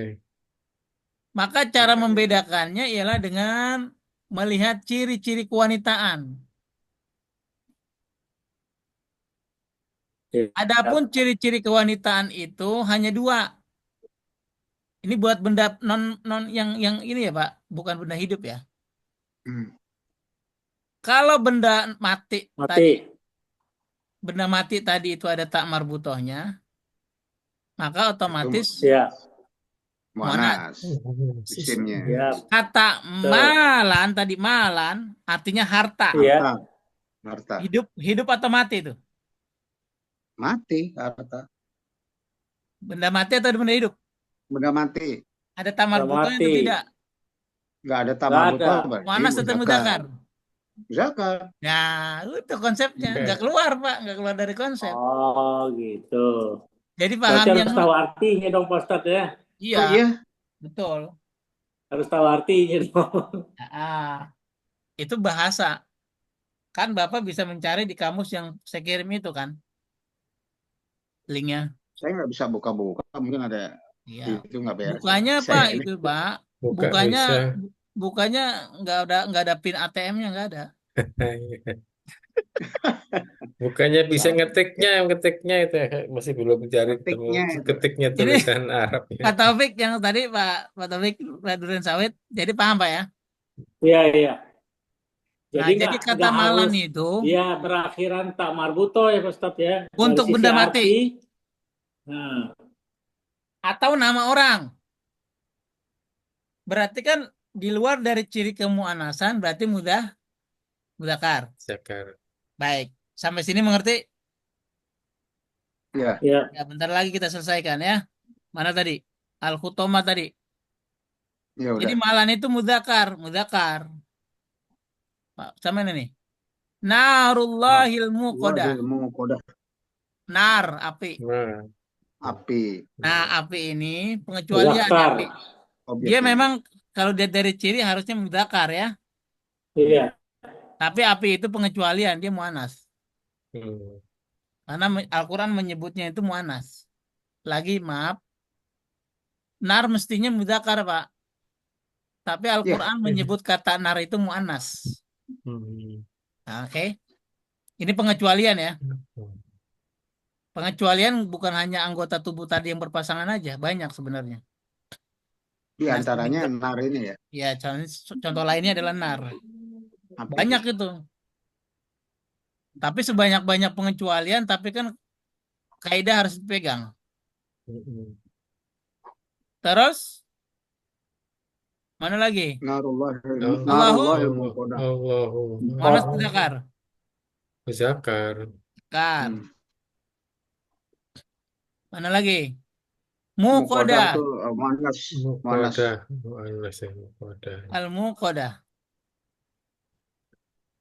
Maka cara membedakannya ialah dengan melihat ciri-ciri kewanitaan. Iya, Adapun ciri-ciri kewanitaan itu hanya dua. Ini buat benda non non yang ini ya Pak, bukan benda hidup ya. Hmm. Kalau benda mati mati. tadi, benda mati tadi itu ada tak marbutohnya, maka Itu otomatis Iya, muannats. Mu'anas isimnya. iya, Kata betul. malan tadi malan artinya harta. Iya, Harta, harta. Hidup hidup atau mati itu? Mati, harta. Benda mati atau benda hidup? Benda mati. Ada tamar udah butohnya mati. atau tidak? Nggak ada Nggak tamar ada. butuh berarti Muannas atau muzakar. mudzakkar? Muzakar. Nah, itu konsepnya. Nggak Oke. keluar, Pak. Nggak keluar dari konsep. Oh, gitu. Jadi Berarti paham yang... harus tahu artinya dong, Pak Ustadz ya. Iya, Oh iya, betul. Harus tahu artinya dong. Itu bahasa. Kan Bapak bisa mencari di kamus yang saya kirim itu kan. Linknya. saya nggak bisa buka-buka. Mungkin ada Iya. itu nggak beres. Bukanya, Pak, Saya ini. itu, Pak. Buka Bukanya bisa. bukanya nggak ada pin ATM-nya, nggak ada. Bukannya bisa ngetiknya itu ya. Masih belum mencari Ketiknya itu. ketiknya Ini tulisan Arab ya. Pak Taufik yang tadi Pak Taufik Pak Duren Sawit. Jadi paham, Pak ya? Iya, iya. Nah, Jadi jadi kata nggak malan harus itu dia berakhiran tak marbuto ya, Pak Ustadz ya. Dari untuk sisi benda mati arti. Nah, atau nama orang. Berarti kan di luar dari ciri kemuanasan berarti mudzakkar. Zakar. Baik. Sampai sini mengerti? Ya, ya, Ya, bentar lagi kita selesaikan ya. Mana tadi? Al-Khutomah tadi. ya Jadi udah. malan itu mudzakkar. Pak, sama ini nih. Narullahil muqadah. Wah, ilmu kodah Nar, api. Nah, api Nah, api ini pengecualian ya, muzakkar. api. Dia objeknya. memang kalau dia dari ciri harusnya mudzakkar ya. Iya, Tapi api itu pengecualian, dia muannas. hmm. Karena Al-Quran menyebutnya itu muannas. Lagi maaf, nar mestinya mudzakkar, Pak. Tapi Ya, Al-Quran menyebut kata nar itu muannas. Hmm. Nah, oke. Ini pengecualian ya. Pengecualian bukan hanya anggota tubuh tadi yang berpasangan aja, banyak sebenarnya. di Nah, antaranya nar ini ya. ya contoh lainnya adalah nar. Api Banyak itu. Tapi sebanyak-banyak pengecualian, tapi kan kaidah harus dipegang. Hmm. Terus, mana lagi? Narullah, Allahu narullah ilmu kodah. Allahu muannas mudzakkar. Zakar. Zakar. Hmm. Mana lagi? Mukodah Muqadah. tuh manas, manas. Muqadah. Al-muqadah.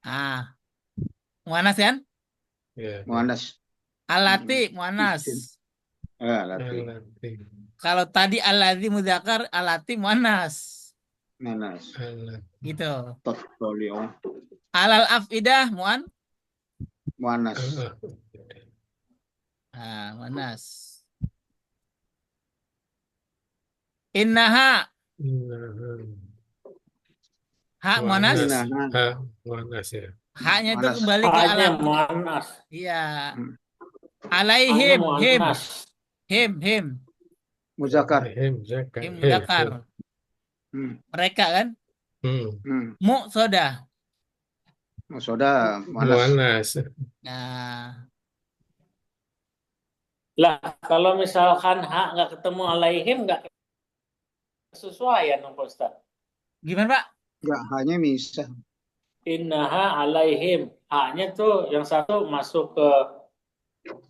Ah, muannas kan? Ya. Muanas. Alati muannas. Isim. Lati. Alati. Kalau tadi alati mudzakkar, alati muannas. Nanas. Gitu. Totolio. Alal afidah Muanas. muannas. Innaha hak muannas. Muannas ya. Haknya itu Muannas. kembali ke hanya alam. muannas. Iya. Hmm. Hanya Alaihim, muannas. him. Muzakar. Zakar. Him mudzakkar. Hmm. Mereka kan? Hmm. Muqsadah. Soda, manas. Muannas. Nah, Lah, kalau misalkan hak nggak ketemu alaihim, nggak kesesuaian dong, Pak Ustaz. Gimana Pak? Enggak, hanya misah. Innaha alaihim. Haknya tuh yang satu masuk ke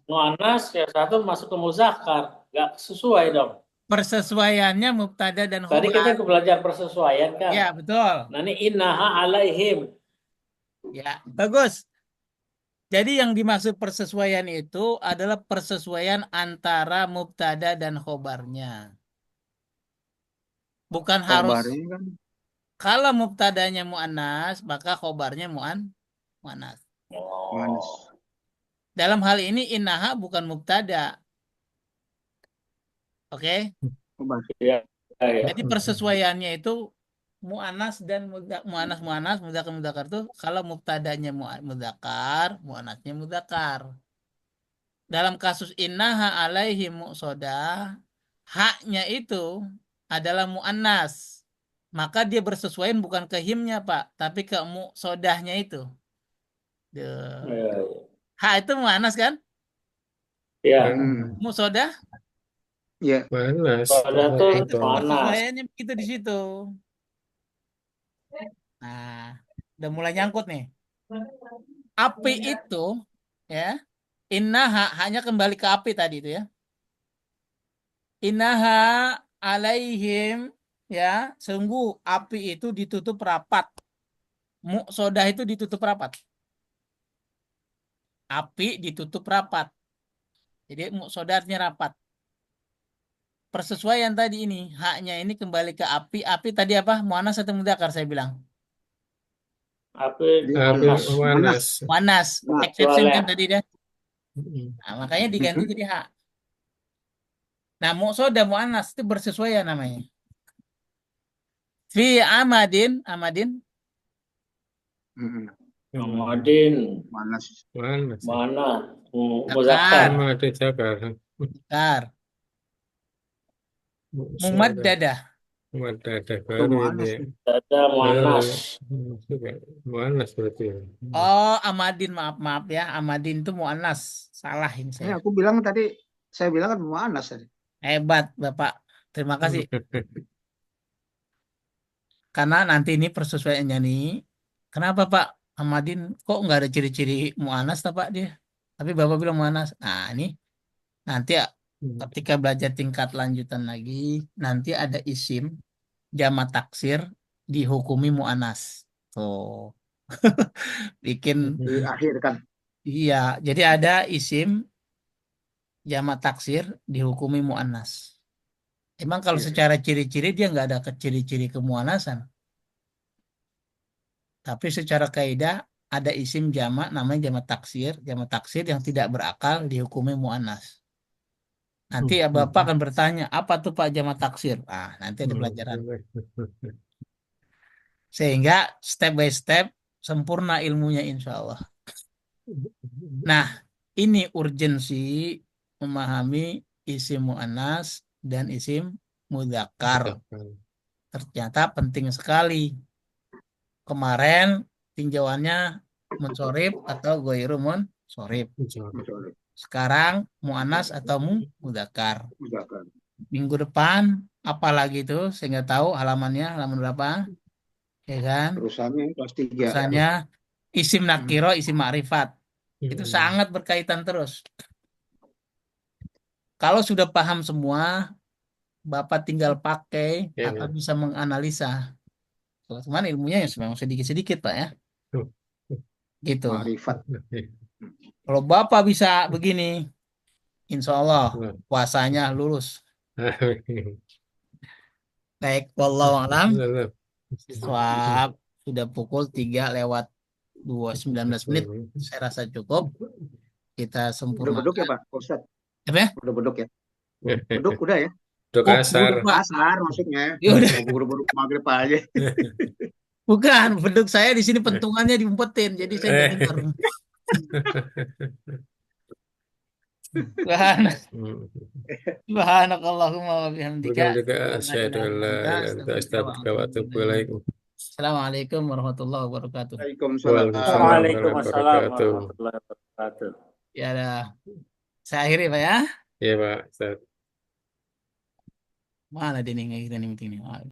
muannas, yang satu masuk ke muzakkar. Nggak sesuai dong. Persesuaiannya mubtada dan Tadi kita khobar. belajar persesuaian kan. Ya, betul. Nah ini innaha alaihim. Ya, bagus. Jadi yang dimaksud persesuaian itu adalah persesuaian antara mubtada dan khobarnya. Bukan harus Khobarnya kan kalau mubtadanya muannas, maka khobarnya muannas. manas. Dalam hal ini innaha bukan mubtada. Oke? Khobar. Ya, ya. Jadi persesuaiannya itu muannas dan muannas muannas mudzakkar mudzakkar itu kalau mubtadanya mudzakkar, muannasnya mudzakkar. Dalam kasus innaha alaihi muqsodah, haknya itu adalah muannas. Maka dia bersesuaian bukan ke himnya, Pak, tapi ke muqsodahnya itu. Ya, ya. Hak itu muannas kan? Ya. Muqsodah. Ya, Panas. Pada tuh Nah, itu panas. persesuaiannya begitu di situ. Nah, udah mulai nyangkut nih. Api itu ya, innaha hanya kembali ke api tadi itu ya. Innaha alaihim ya, sungguh api itu ditutup rapat. Muqsodah itu ditutup rapat. Api ditutup rapat. Jadi muqsodah artinya rapat. Persesuaian tadi ini, haknya ini kembali ke api. Api tadi apa? Muannas atau mudzakkar saya bilang. Api Api panas. panas. Muannas. Nah, Exception kan soalnya. tadi deh. Nah, makanya diganti jadi hak. Nah, muqsodah muannas itu bersesuaian namanya. Fi amadin Muhammadin. manas. Panas. Mana? Zakar. Muzakkar. Sama ada Jakar. Zakar. Mumaddadah. Mumaddadah Itu baru manas. ini. Ada muannas. Muannas berarti. Oh, amadin, maaf ya. Amadin itu muannas. Salah ini saya. Aku bilang tadi, saya bilang kan manas tadi. Hebat, Bapak. Terima kasih. Karena nanti ini persesuaiannya nih. Kenapa Pak Amadin kok nggak ada ciri-ciri muannas tak Pak dia? Tapi Bapak bilang muannas. Nah, ini nanti ketika belajar tingkat lanjutan lagi, nanti ada isim jamak taksir dihukumi muannas. Tuh. Bikin Di akhir kan. iya, jadi ada isim jamak taksir dihukumi muannas. Emang kalau Iya. secara ciri-ciri dia nggak ada ciri-ciri kemuannasan. Tapi secara kaidah ada isim jamak namanya jamak taksir yang tidak berakal dihukumi muannas. Nanti ya Bapak akan bertanya, apa tuh Pak jamak taksir? Ah, nanti ada pelajaran. Sehingga step by step sempurna ilmunya insya Allah. Nah, ini urgensi memahami isim muannas dan isim mudzakkar. Ternyata penting sekali. Kemarin tinjauannya munsorib atau goiru munsorib. Sekarang muannas atau mudzakkar. Minggu depan apalagi itu saya nggak tahu halamannya halaman berapa, ya kan? Terusannya kelas 3. Terusannya isim nakiro, isim ma'rifat. Itu sangat berkaitan terus. Kalau sudah paham semua, Bapak tinggal pakai atau bisa menganalisa. Cuman ilmunya ya memang sedikit-sedikit Pak ya. Gitu. Ma'rifat. Kalau Bapak bisa begini, insya Allah puasanya lulus. Baik, wallahu a'lam. Swab sudah pukul 3:19. Saya rasa cukup. Kita Udah sempurnakan. beduk ya Pak Ustadz? Apa ya? Udah beduk ya? Beduk udah ya? Udah kasar. Kasar maksudnya. Ya udah. Buru-buru maghrib aja. Bukan, beduk saya di sini pentungannya diumpetin, jadi saya nggak dengar. Subhanakallahumma wa bihamdika. Assalamualaikum warahmatullahi wabarakatuh. Waalaikumsalam. Waalaikumsalam warahmatullahi wabarakatuh. Ya, saya akhiri Pak ya. Iya Pak Ustadz. Mana dia nih kita nih meeting nih.